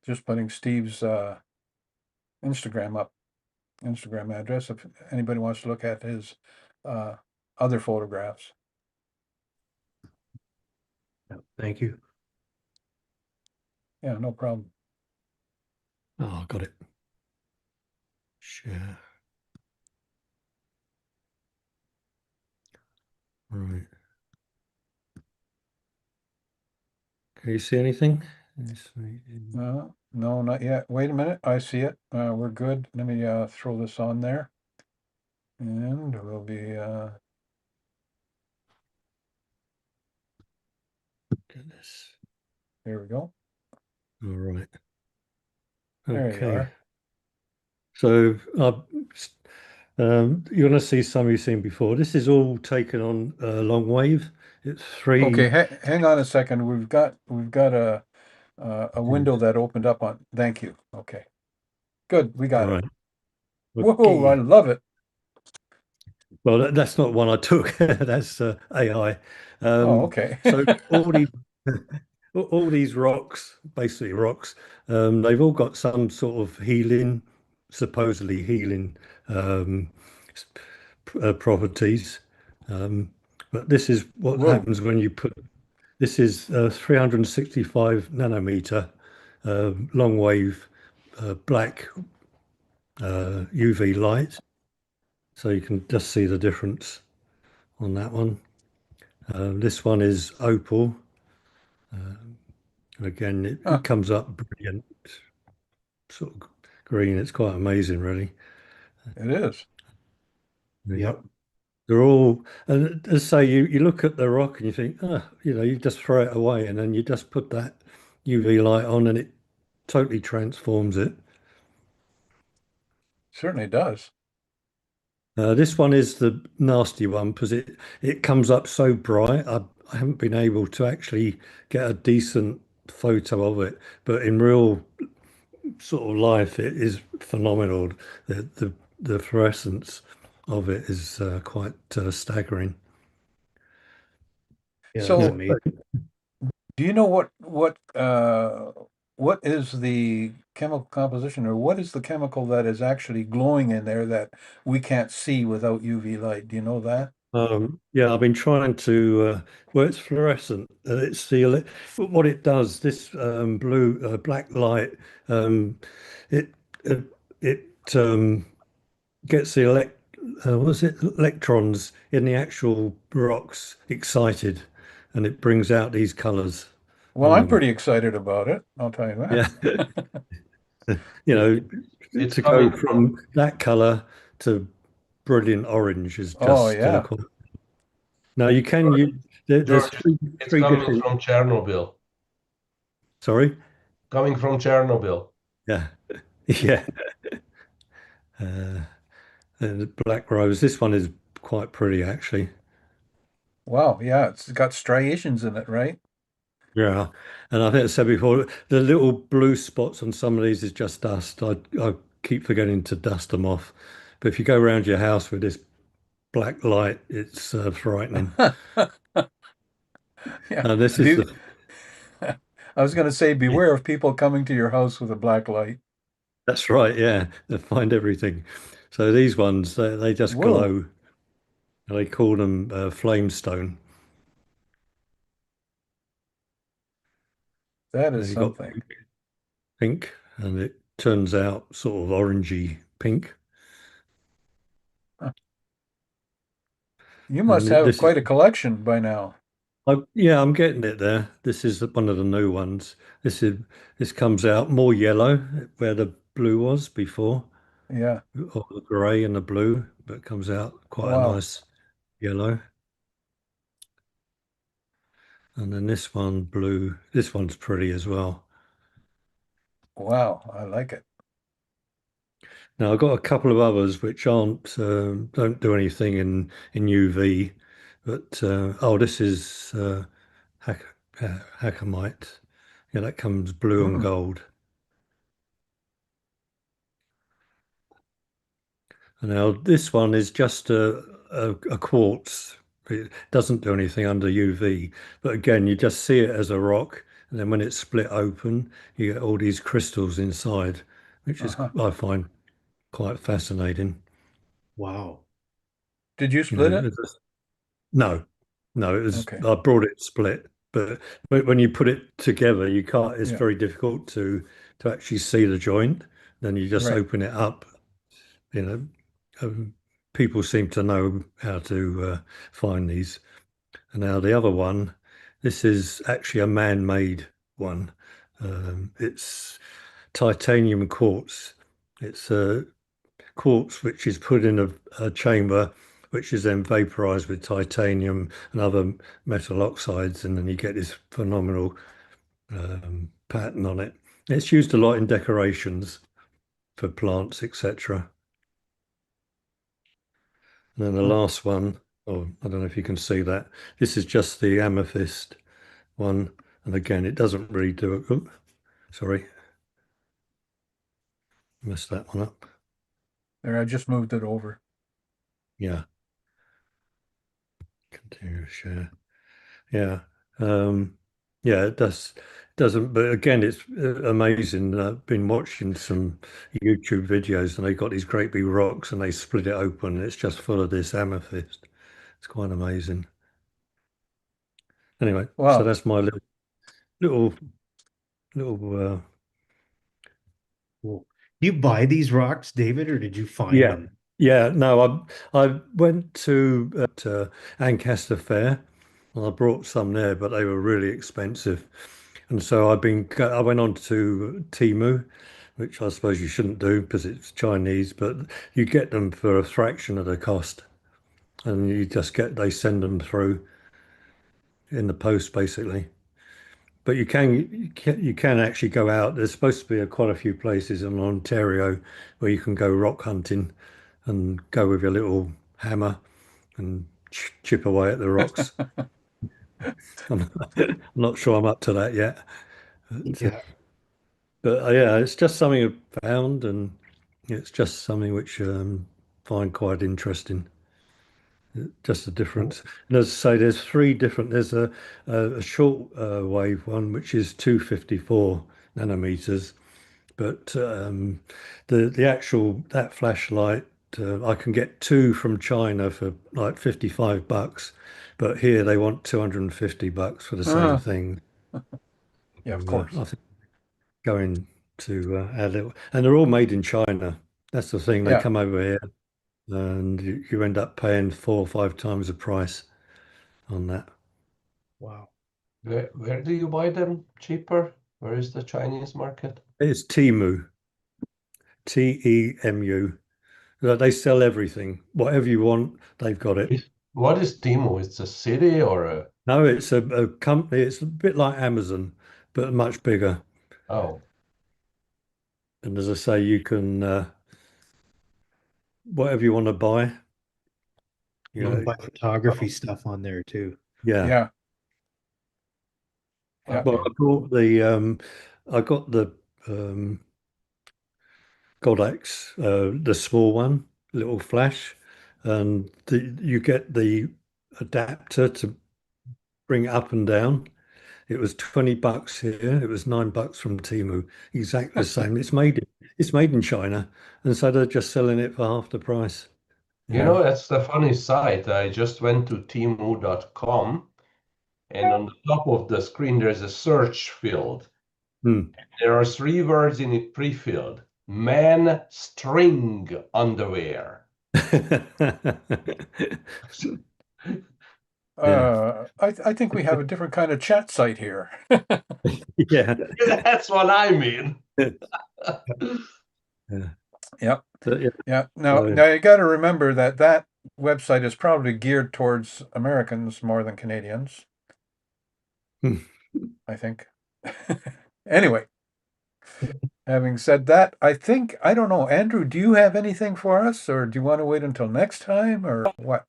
Just putting Steve's Instagram up, Instagram address if anybody wants to look at his uh, other photographs. Thank you. Yeah, no problem. Oh, I got it. Share. Right. Can you see anything? No, not yet. Wait a minute. I see it. We're good. Let me throw this on there. And we'll be Get this. here we go. All right. There you Okay. are. So you're going to see some you've seen before. This is all taken on long wave. It's Okay, three. hang on a second. We've got a Yeah, window that opened up on. Thank you. Okay. Good. We got it. right. Whoa, I Okay. love it. Well, that's not one I took. That's AI. Oh, Um, okay. so all these rocks, basically rocks, they've all got some sort of healing, supposedly healing um, properties. Um, but this is what Whoa. happens when you put this is 365 nanometer long wave black UV light, so you can just see the difference. on that one. This one is opal. And again, it Huh, comes up brilliant, sort of green. It's quite amazing, really. it is. Yep. They're all, and as I say, you look at the rock and you think, ah, you just throw it away, and then you just put that UV light on, and it totally transforms it. Certainly does. This one is the nasty one because it comes up so bright. I haven't been able to actually get a decent photo of it, but in real sort of life, it is phenomenal. The fluorescence of it is quite staggering. Yeah, that's Yeah. So, amazing. do you know what is the chemical composition, or what is the chemical that is actually glowing in there that we can't see without UV light? Do you know that? Yeah, I've been trying to. Well, it's fluorescent. It's what it does. This black light. It uh, it gets the what's it electrons in the actual rocks excited, and it brings out these colors Well, on I'm them. pretty excited about it. I'll tell you Yeah, that. you It, know, it's to go coming from from that color to brilliant orange is Oh just yeah. quite. Now you can use there's George. It's three coming different. from Chernobyl. Sorry. Coming from Chernobyl. Yeah, yeah. Uh, and the black rose. This one is quite pretty, actually. Wow, yeah, it's got striations in it, right? Yeah, and I think I said before, the little blue spots on some of these is just dust. I keep forgetting to dust them off. But if you go around your house with this black light, it's frightening. Yeah. And this is Be the I was going to say, beware of people coming to your house with a black light. that's right. Yeah, they find everything. So these ones, they just Whoa, glow. They call them flamestone. that is You got something. pink, and it turns out sort of orangey pink. Huh. You And must have this is quite a collection by now. yeah, I'm getting it there. This is one of the new ones. This comes out more yellow where the blue was before, Yeah. or the grey and the blue, but it comes out quite a Wow. nice yellow. And then this one blue. This one's pretty as well. Wow, I like it. Now I've got a couple of others which aren't don't do anything in UV, but oh, this is hack, Hackamite. Yeah, that comes blue and Hmm. gold. Now, this one is just a quartz. It doesn't do anything under UV, but again, you just see it as a rock, and then when it's split open, you get all these crystals inside, which is Uh-huh. I find quite fascinating. Wow. Did you You split know, it? no, no, it was Okay. I brought it split, but when you put it together, you can't. It's Yeah. very difficult to actually see the joint. Then you just Right. open it up. You know, people seem to know how to find these. And now the other one, this is actually a man-made one. It's titanium quartz. It's a quartz which is put in a chamber, which is then vaporized with titanium and other metal oxides, and then you get this phenomenal pattern on it. It's used a lot in decorations for plants, etc. And then the Huh. last one, oh, I don't know if you can see that. This is just the amethyst one. And again, it doesn't really do it. Oh, sorry, messed that one up. There, I just moved it over. Yeah, continue to share. Yeah. Um, yeah, doesn't, but again, it's amazing. I've been watching some YouTube videos and they got these great big rocks and they split it open. And it's just full of this amethyst. It's quite amazing. Anyway, so Wow. that's my little, Cool. Do you buy these rocks, David, or did you find yeah. them? Yeah, no, I went to Ancaster Fair and I brought some there, but they were really expensive. And so I went on to Temu, which I suppose you shouldn't do because it's Chinese, but you get them for a fraction of the cost, and they send them through in the post basically. But you can actually go out. There's supposed to be quite a few places in Ontario where you can go rock hunting and go with your little hammer and chip away at the rocks. I'm not sure I'm up to that yet. But, Yeah. yeah, it's just something I found, and it's just something which find quite interesting. Just the Oh, difference. And as I say, there's three different. There's a short wave one which is 254 nanometers, but the actual that flashlight I can get two from China for like $55, but here they want $250 for the same Ah, thing. yeah, of I course. think going to add it, and they're all made in China. That's the thing. They Yeah. come over here, and you end up paying 4 or 5 times the price on that. wow. Where do you buy them cheaper? Where is the Chinese market? It's Temu, Temu. They sell everything. Whatever you want, they've got it. What is Timo? It's a city or a No, it's a company. It's a bit like Amazon, but much bigger. oh, And as I say, you can whatever you want to buy. You You can know, buy photography stuff on there too. yeah. Yeah. Yeah. Well, okay. I got the um, Godex, the small one, little flash, and you get the adapter to bring it up and down. It was $20 here. It was $9 from Temu. Exactly the same. It's made in China, and so they're just selling it for half the price. You You know. know, that's the funny site. I just went to Temu.com and on the top of the screen there's a search field. Hmm. There are three words in it pre-filled. Man string underwear. Yeah. I think we have a different kind of chat site here. Yeah. That's what I mean. Yeah. Yeah. But yeah. Yeah. So, Now you got to remember that that website is probably geared towards Americans more than Canadians, hmm. I think. Anyway, having said that, I don't know, Andrew, do you have anything for us or do you want to wait until next time or what?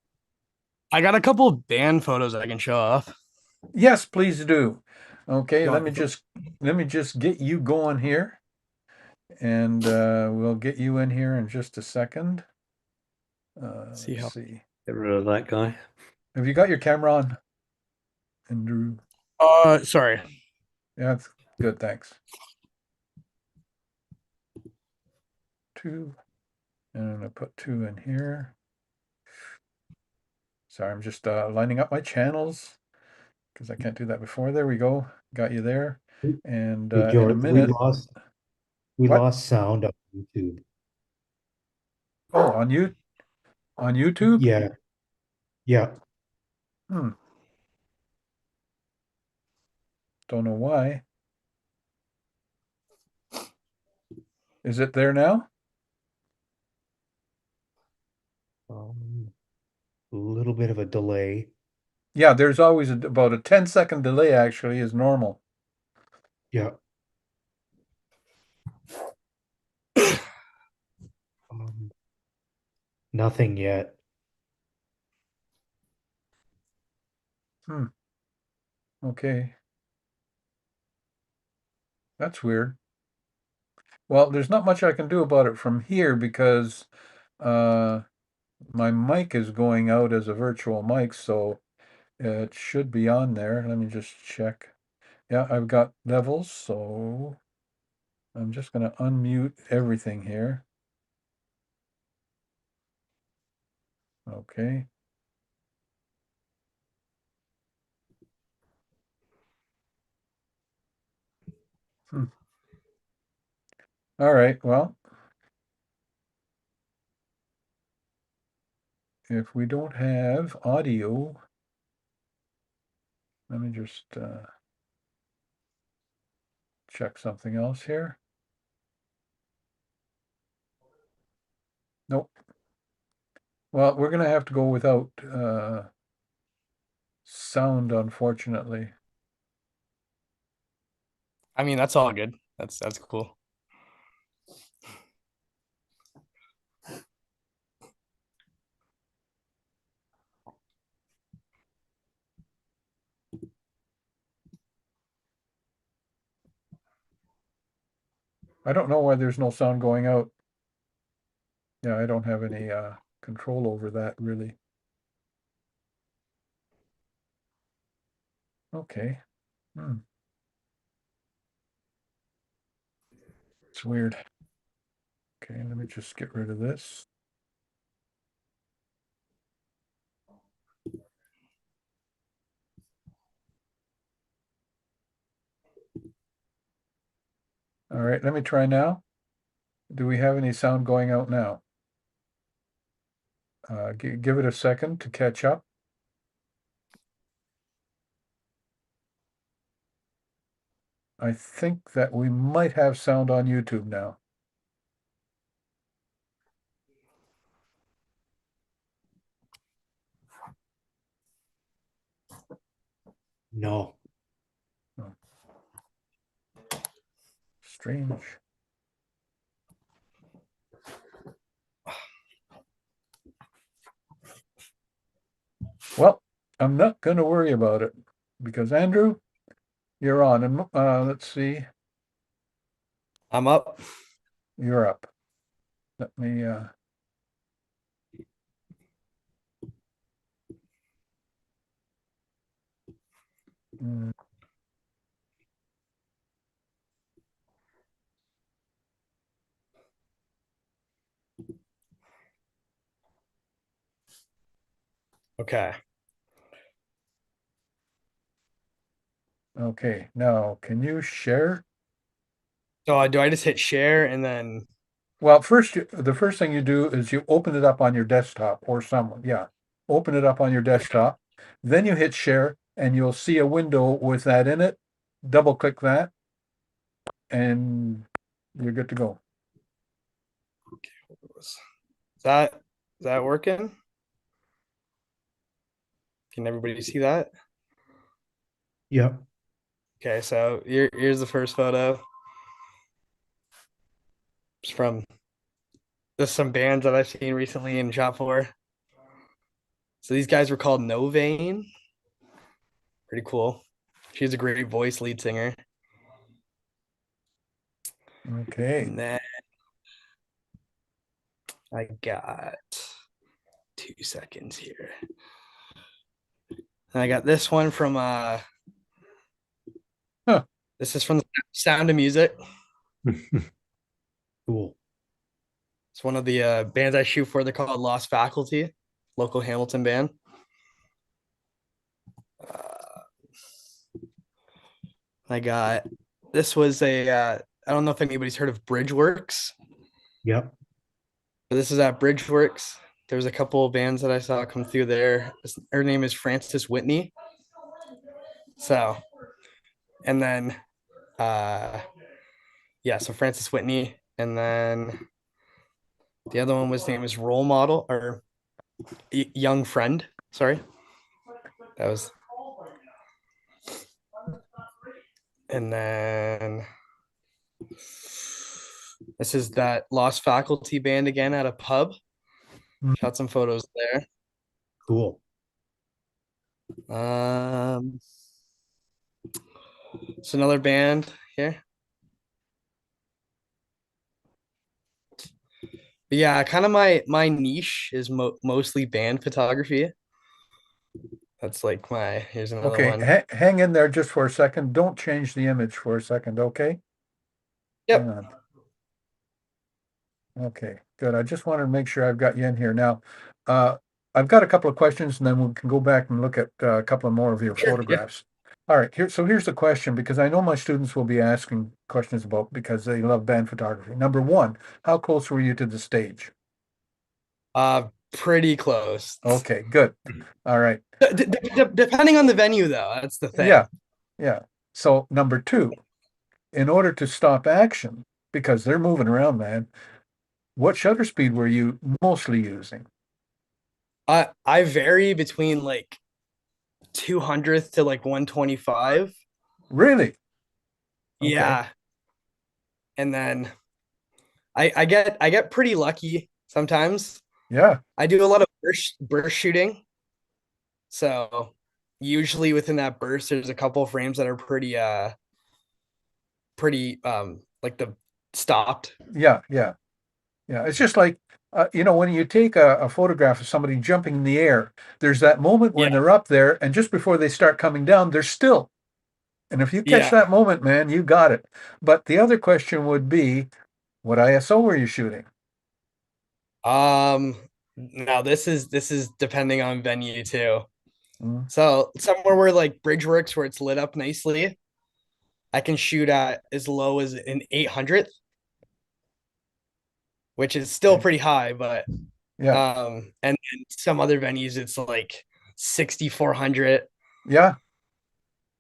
I got a couple band photos I can show off. Yes, please do. Okay, You want let me just get you going here and we'll get you in here in just a second. see Let's how see. Get rid of that guy. Have you got your camera on, Andrew? sorry. Yeah, that's good, thanks. Two, and I'm gonna put two in here. Sorry, I'm just lining up my channels because I can't do that before. There we go. Got you there. And Hey in a George, minute, we what? lost sound on YouTube. Oh, on YouTube? Yeah, yeah. Hmm, don't know why. Is it there now? Um, a little bit of a delay. Yeah, there's always about a 10-second delay actually is normal. Yeah. Um, nothing yet. Hmm, okay. That's weird. Well, there's not much I can do about it from here because uh my mic is going out as a virtual mic, so it should be on there. Let me just check. Yeah, I've got levels, so I'm just gonna unmute everything here. Okay. Hmm. All right. Well, if we don't have audio, let me just check something else here. Nope. Well, we're gonna have to go without sound, unfortunately. I mean, that's all good. That's cool. I don't know why there's no sound going out. Yeah, I don't have any control over that really. Okay. It's weird. Okay, let me just get rid of this. All right, let me try now. Do we have any sound going out now? Give it a second to catch up. I think that we might have sound on YouTube now. No. Strange. Well, I'm not going to worry about it because Andrew, you're on. And let's see, I'm up. you're up. Let me. Mm, Okay. okay, now can you share? So do I just hit share and then Well, the first thing you do is you open it up on your desktop or someone. Yeah, open it up on your desktop. Then you hit share, and you'll see a window with that in it. Double click that, and you're good to go. is that working? Can everybody see that? Yep. Okay, so here's the first photo. It's from some bands that I've seen recently in shop for. So these guys were called Novain. Pretty cool. She has a great voice, lead singer. Okay. And then I got 2 seconds here. And I got this one from Huh. This is from the Sound of Music. Cool. It's one of the bands I shoot for. They're called Lost Faculty, local Hamilton band. I got this was I don't know if anybody's heard of Bridgeworks. Yep. But this is at Bridgeworks. There's a couple of bands that I saw come through there. Her name is Frances Whitney. So, and then, yeah, so Frances Whitney, and then the other one was name is Role Model or Young Friend. Sorry, that was, and then this is that Lost Faculty band again at a pub. Shot some photos there. Cool. It's another band here. But yeah, kind of my niche is mostly band photography. That's like here's another Okay, one. hang in there just for a second. Don't change the image for a second, okay? Hang Yep. on. Okay, good. I just wanted to make sure I've got you in here now. I've got a couple of questions, and then we can go back and look at a couple of more of your Sure, yeah. photographs. All right, here's the question, because I know my students will be asking questions about because they love band photography. Number one, how close were you to the stage? Pretty close. Okay, good. All right. Depending on the venue, though, that's the Yeah, thing. yeah. So number two, in order to stop action, because they're moving around, man, what shutter speed were you mostly using? I vary between like 200th to like 125. Really? Okay. Yeah, and then I get pretty lucky sometimes. Yeah, I do a lot of burst shooting, so usually within that burst, there's a couple frames that are pretty like the stopped. yeah, yeah, yeah. It's just like, when you take a photograph of somebody jumping in the air, there's that moment when Yeah, they're up there, and just before they start coming down, they're still. And if you catch yeah. that moment, man, you got it. But the other question would be, what ISO were you shooting? Now this is depending on venue too. Mm, So somewhere where like bridge works where it's lit up nicely, I can shoot at as low as an 800th, which is still okay. pretty high, but Yeah, and some other venues it's like 6400, yeah,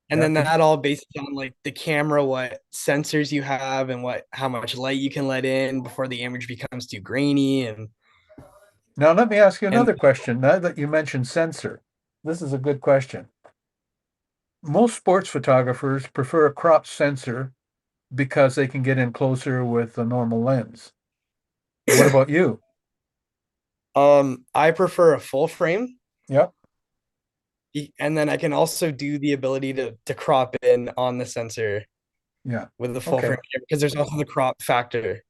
and yeah. then that all based on like the camera, what sensors you have and what how much light you can let in before the image becomes too grainy Now let me ask you and another question. Now that you mentioned sensor, this is a good question. Most sports photographers prefer a crop sensor because they can get in closer with a normal lens. What about you? I prefer a full frame, Yep. and then I can also do the ability to crop in on the sensor Yeah. with the full Okay. frame because there's also the crop factor.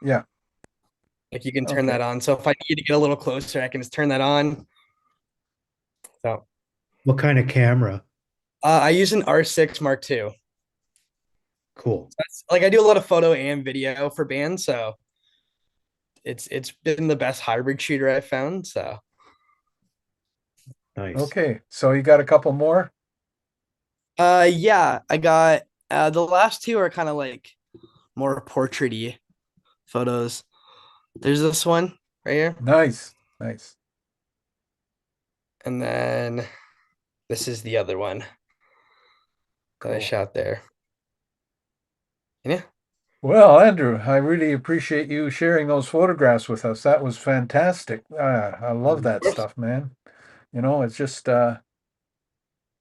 Yeah. Like you can turn Okay. that on. So if I need to get a little closer, I can just turn that on. So What kind of camera? I use an R6 Mark II. Cool. That's like I do a lot of photo and video for bands, so it's been the best hybrid shooter I've found. So Nice. Okay. So you got a couple more? yeah, I got the last two are kind of like more portraity photos. There's this one right here, Nice. Nice. and then this is the other one that I Cool. shot there. And yeah. Well, Andrew, I really appreciate you sharing those photographs with us. That was fantastic. I love Of that course. stuff, man. It's just and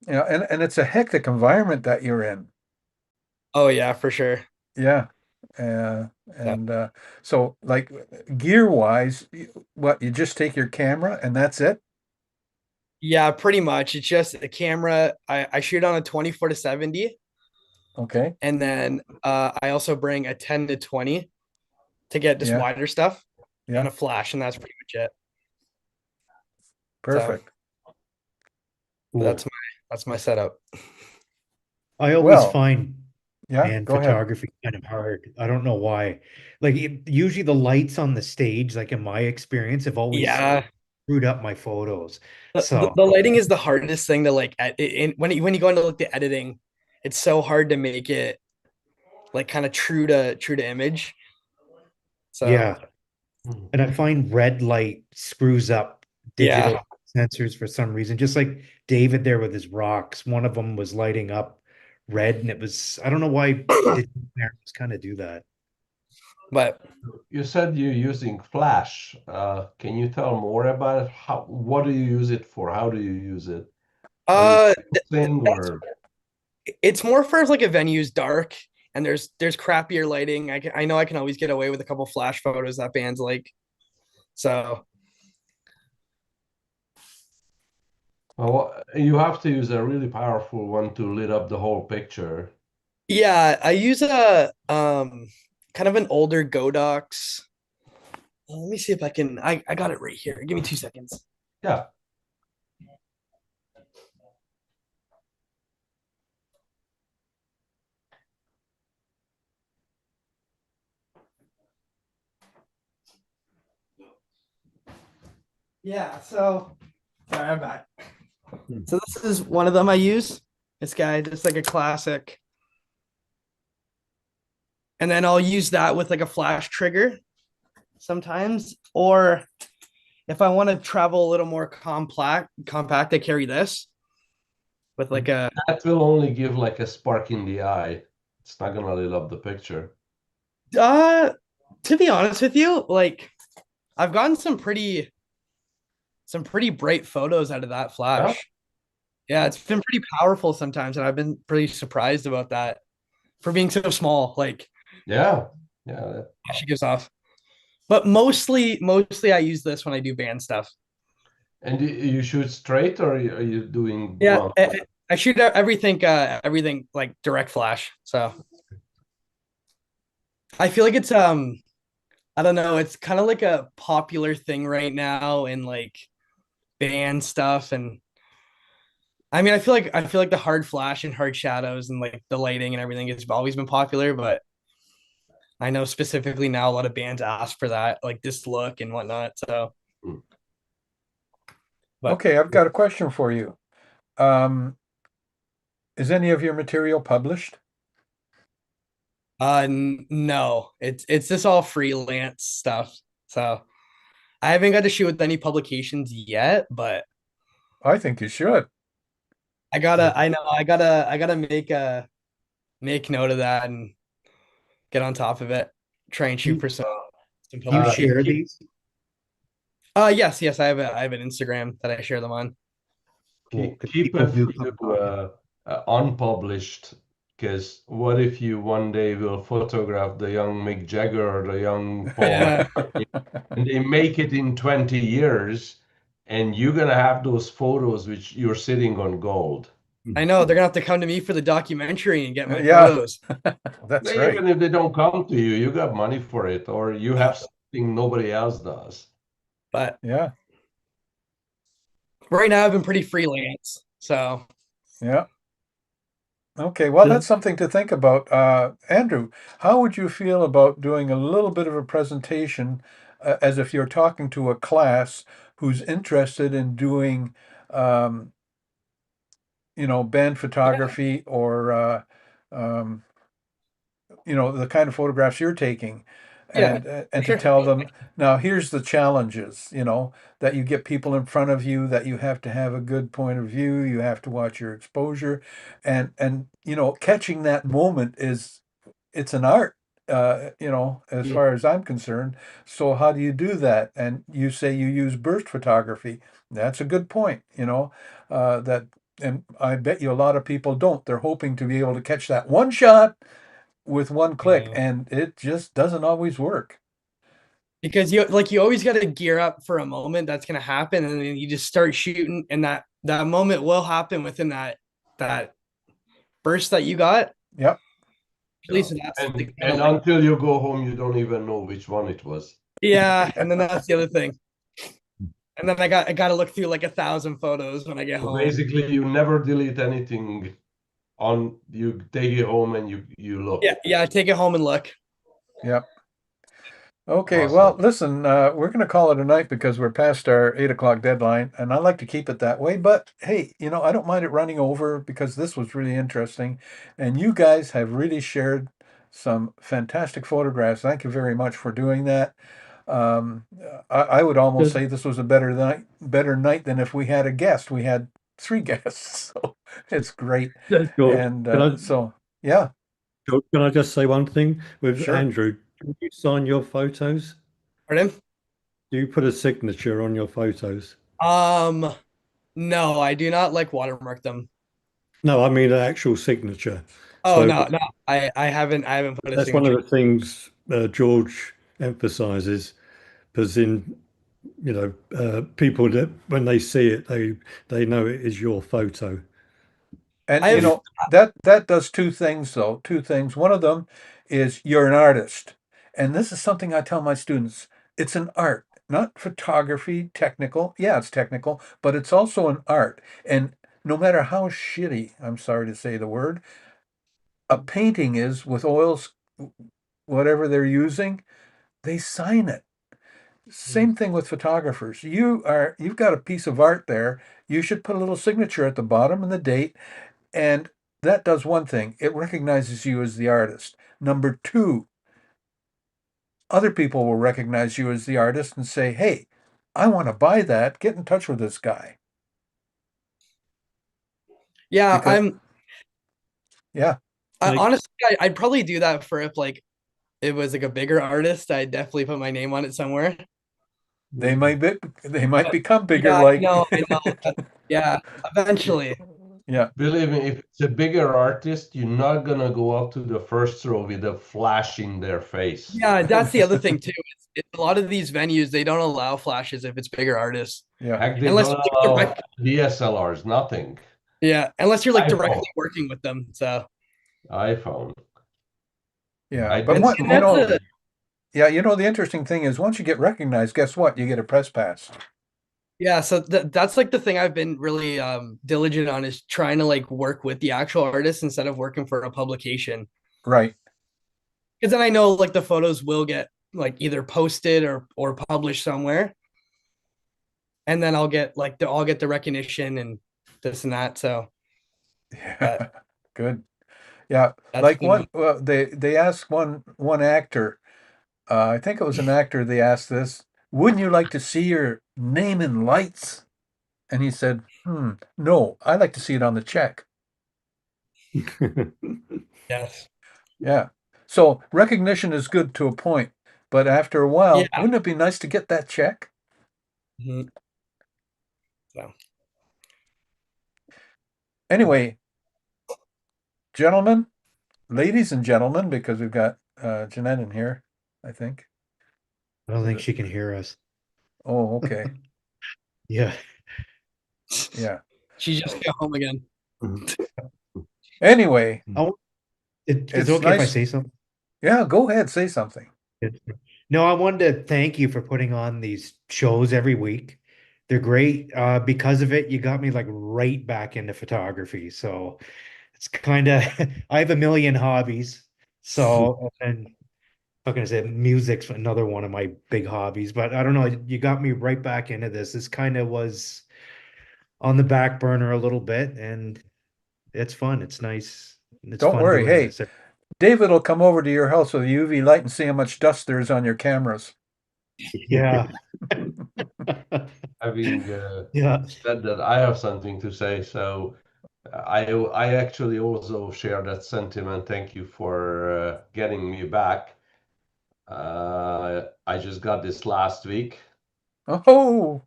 it's a hectic environment that you're in. Oh yeah, for sure. Yeah. Uh, So and so like gear wise, what, you just take your camera and that's it? yeah, pretty much. It's just a camera. I shoot on a 24 to 70, Okay. and then I also bring a 10 to 20 to get just Yeah. wider stuff and Yeah. a flash, and that's pretty much it. So Perfect. that's Cool. my that's my setup. I always Well, find yeah, band go ahead. photography kind of hard. I don't know why. Like usually the lights on the stage, like in my experience, have always Yeah, screwed up my photos. the, So the lighting is the hardest thing to like when you go into like the editing, it's so hard to make it like kind of true to image. So yeah. And I find red light screws up yeah, digital sensors for some reason. Just like David there with his rocks, one of them was lighting up red, and it was I don't know why digital cameras kind of do that. but You said you're using Flash. Can you tell more about it? What do you use it for? How do you use it? Are you uh focusing or? it's more for if like a venue's dark and there's crappier lighting. I know I can always get away with a couple flash photos that bands like. So Well, you have to use a really powerful one to lit up the whole picture. yeah, I use a kind of an older Godox. Let me see if I can. I got it right here. Give me 2 seconds. Yeah. Yeah. So sorry, I'm back. Hmm. So this is one of them I use. This guy, just like a classic. And then I'll use that with like a flash trigger sometimes, or if I want to travel a little more compact, I carry this with like a That will only give like a spark in the eye. It's not gonna lit up the picture. uh to be honest with you, like I've gotten some pretty bright photos out of that Yeah, flash. Yeah, it's been pretty powerful sometimes, and I've been pretty surprised about that for being so small. Like yeah, yeah. she gives off, but mostly I use this when I do band stuff. And you shoot straight, or are you doing Yeah, mount? I shoot everything like direct flash. So I feel like it's I don't know, it's kind of like a popular thing right now in like band stuff, and I mean I feel like the hard flash and hard shadows and like the lighting and everything has always been popular, but I know specifically now a lot of bands ask for that, like this look and whatnot. So, Hmm. but Okay, I've got a question for you. Um, is any of your material published? no, it's just all freelance stuff. So I haven't got to shoot with any publications yet, but I think you should. I gotta make note of that and get on top of it. Try and shoot You for some you Keep, share publications. keep, these? Yes, I have an Instagram that I share them on. Cool. Because keep people a do few come knocking. unpublished, because what if you one day will photograph the young Mick Jagger or the young Paul Yeah, McCartney, and they make it in 20 years, and you're gonna have those photos which you're sitting on gold. I know they're gonna have to come to me for the documentary and get my Yeah, photos. that's right. Even if they don't come to you, you got money for it, or you Uh, have something nobody else does. but Yeah, right now I've been pretty freelance. So yeah. Okay, well, Just, that's something to think about. Andrew, how would you feel about doing a little bit of a presentation as if you're talking to a class who's interested in doing, um, band yeah, photography or, um, the kind of photographs you're taking, yeah, for and to sure. tell them, now here's the challenges, that you get people in front of you, that you have to have a good point of view, you have to watch your exposure, and catching that moment it's an art, as Mm. far as I'm concerned. So how do you do that? And you say you use burst photography. That's a good point, that, and I bet you a lot of people don't. They're hoping to be able to catch that one shot with one click, No. and it just doesn't always work. Because you always got to gear up for a moment that's gonna happen, and then you just start shooting, and that moment will happen within that burst that you got. Yep. At Yeah. least that's the kind And of like until you go home, you don't even know which one it was. yeah, and then that's the other thing. And then I got to look through like 1,000 photos when I get So home. basically, you never delete anything on, you take it home and you look. Yeah, yeah, I take it home and look. Yep. Okay, well, Awesome. listen, we're going to call it a night because we're past our 8 o'clock deadline, and I like to keep it that way. But hey, I don't mind it running over because this was really interesting, and you guys have really shared some fantastic photographs. Thank you very much for doing that. I would almost just, say this was a better night than if we had a guest. We had three guests, so it's great. just George, And can I, so, yeah, George, can I just say one thing with sure. Andrew? Do you sign your photos? Pardon? Do you put a signature on your photos? Um, no, I do not like watermark them. No, I mean an actual signature. Oh So no, no, I haven't put a that's one of signature. the things George emphasizes, because people that when they see it, they know it is your photo. And I've that does two things though. Two things. One of them is you're an artist. And this is something I tell my students. It's an art, not photography, technical. Yeah, it's technical, but it's also an art. And no matter how shitty, I'm sorry to say the word, a painting is with oils, whatever they're using, they sign it. mm, Same thing with photographers. You've got a piece of art there. You should put a little signature at the bottom and the date, and that does one thing. It recognizes you as the artist. Number two, other people will recognize you as the artist and say, hey, I want to buy that, get in touch with this guy. Yeah, Because, yeah, Like, honestly, I'd probably do that for if like it was like a bigger artist. I'd definitely put my name on it somewhere. they might be, they might But become bigger yeah, like, I know. Yeah, eventually. yeah, Believe me, if it's a bigger artist, you're not gonna go up to the first row with a flash in their face. Yeah, that's the other thing too. A lot of these venues they don't allow flashes if it's bigger artists, yeah, Heck, they unless don't you're allow DSLRs, nothing. unless you're like iPhone, directly working with them. So iPhone. yeah. I But did what, and see that's a yeah, the interesting thing is once you get recognized, guess what? You get a press pass. yeah. So that's like the thing I've been really diligent on is trying to like work with the actual artist instead of working for a publication. Right. Because then I know like the photos will get like either posted or published somewhere, and then I'll get the recognition and this and that. So, Yeah. but Good. Yeah. that's Like been well, they asked one actor, I think it was an actor, they asked this, wouldn't you like to see your name in lights? And he said, no, I like to see it on the check. yes, Yeah. So recognition is good to a point, but after a while, yeah. wouldn't it be nice to get that check? Mhm. So Anyway, gentlemen, ladies and gentlemen, because we've got Jeanette in here, I think. I don't Is think it? she can hear us. Oh, okay. Yeah. Yeah. she just got home again. Anyway, Oh, is it it's okay if I nice. say something? Yeah, go ahead, say something. No, I wanted to thank you for putting on these shows every week. They're great. Because of it, you got me like right back into photography. So it's kind of I have a million hobbies. So and how can I say music's another one of my big hobbies, but I don't know, you got me right back into this. This kind of was on the back burner a little bit, and it's fun. It's nice. It's Don't fun worry. doing Hey, this. David will come over to your house with a UV light and see how much dust there is on your cameras. Yeah. having Yeah. said that, I have something to say. So I actually also share that sentiment. Thank you for getting me back. I just got this last week. Oh,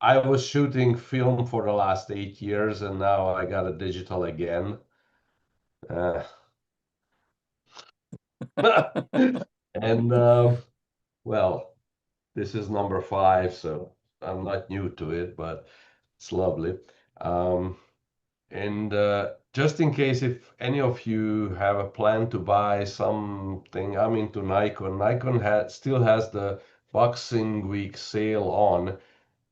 I was shooting film for the last 8 years, and now I got a digital again. Uh, and well, this is number 5, so I'm not new to it, but it's lovely. Um, and just in case if any of you have a plan to buy something, I'm into Nikon. Still has the Boxing Week sale on.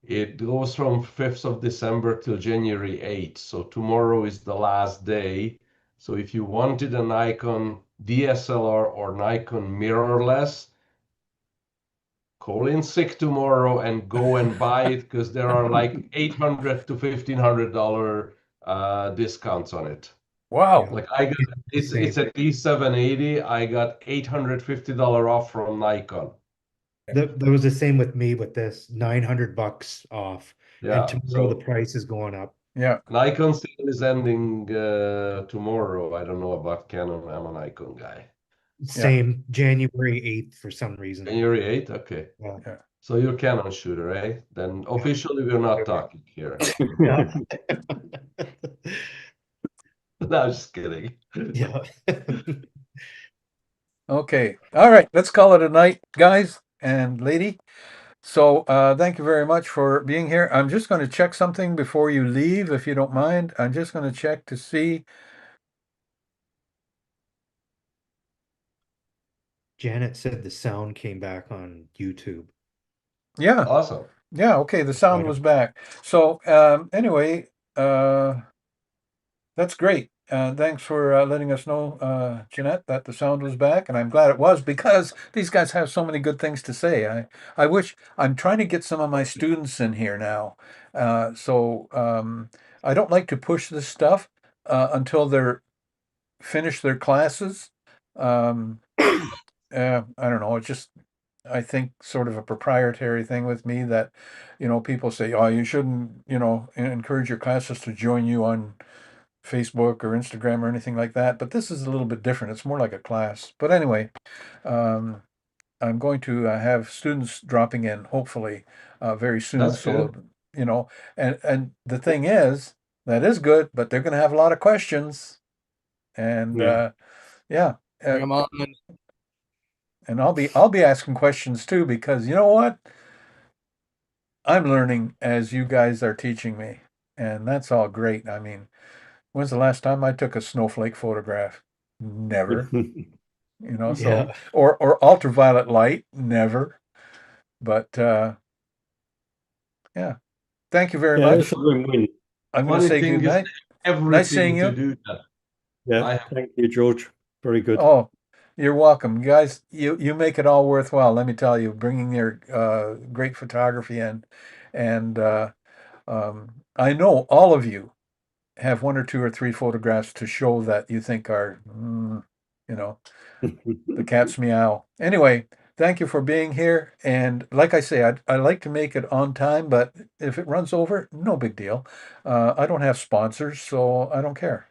It goes from 5th of December till January 8th. So tomorrow is the last day. So if you wanted a Nikon DSLR or Nikon mirrorless, call in sick tomorrow and go and buy it because there are like $800 to $1,500 discounts on it. wow. Yeah. Like I got It's the it's same. at least 780. I got $850 off from Nikon. That was the same with me with this $900 off. And Yeah. tomorrow the So price is going up. Yeah. Nikon sale is ending tomorrow. I don't know about Canon. I'm a Nikon guy. Yeah. Same January 8th for some reason. January 8th? Okay. Yeah. Yeah. So you're Canon shooter, eh? Then Yeah. officially we're not talking here. Yeah. No, I'm just kidding. Yeah. Okay. All right. Let's call it a night, guys and lady. So thank you very much for being here. I'm just going to check something before you leave, if you don't mind. I'm just going to check to see. Janet said the sound came back on YouTube. Yeah. Awesome. Yeah. Okay. The So I sound don't, was back. So anyway, that's great. Thanks for letting us know, Jeanette, that the sound was back, and I'm glad it was because these guys have so many good things to say. I wish I'm trying to get some of my students in here now, so I don't like to push this stuff until they're finished their classes. I don't know. It just I think, sort of a proprietary thing with me that, people say, oh, you shouldn't, encourage your classes to join you on Facebook or Instagram or anything like that. But this is a little bit different. It's more like a class. But anyway, um, I'm going to have students dropping in, hopefully, very soon. That's So, good. and the thing is, that is good, but they're going to have a lot of questions. And Yeah. yeah, Bring them on. and I'll be asking questions too, because you know what? I'm learning as you guys are teaching me, and that's all great. I mean, when's the last time I took a snowflake photograph? Never. So, Yeah. or ultraviolet light, never. But yeah, thank you very Yeah, The it's much. a win-win. I'm going to funny say thing good is night. Nice seeing everything to you. do that. Yeah, I have thank you, George. Very good. Oh, you're welcome, you guys. You make it all worthwhile. Let me tell you, bringing your great photography in, and I know all of you have one or two or three photographs to show that you think are, you know, the cat's meow. Anyway, thank you for being here. And like I say, I like to make it on time, but if it runs over, no big deal. I don't have sponsors, so I don't care.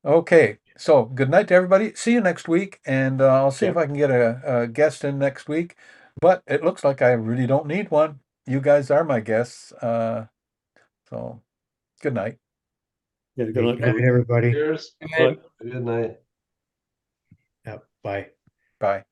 Okay, so good night to everybody. See you next week, and I'll see Yeah, if I can get a guest in next week. But it looks like I really don't need one. You guys are my guests. So good night. yeah, good Okay, night, good night, George. everybody. cheers. Bye. Good night. Yeah, bye. Bye.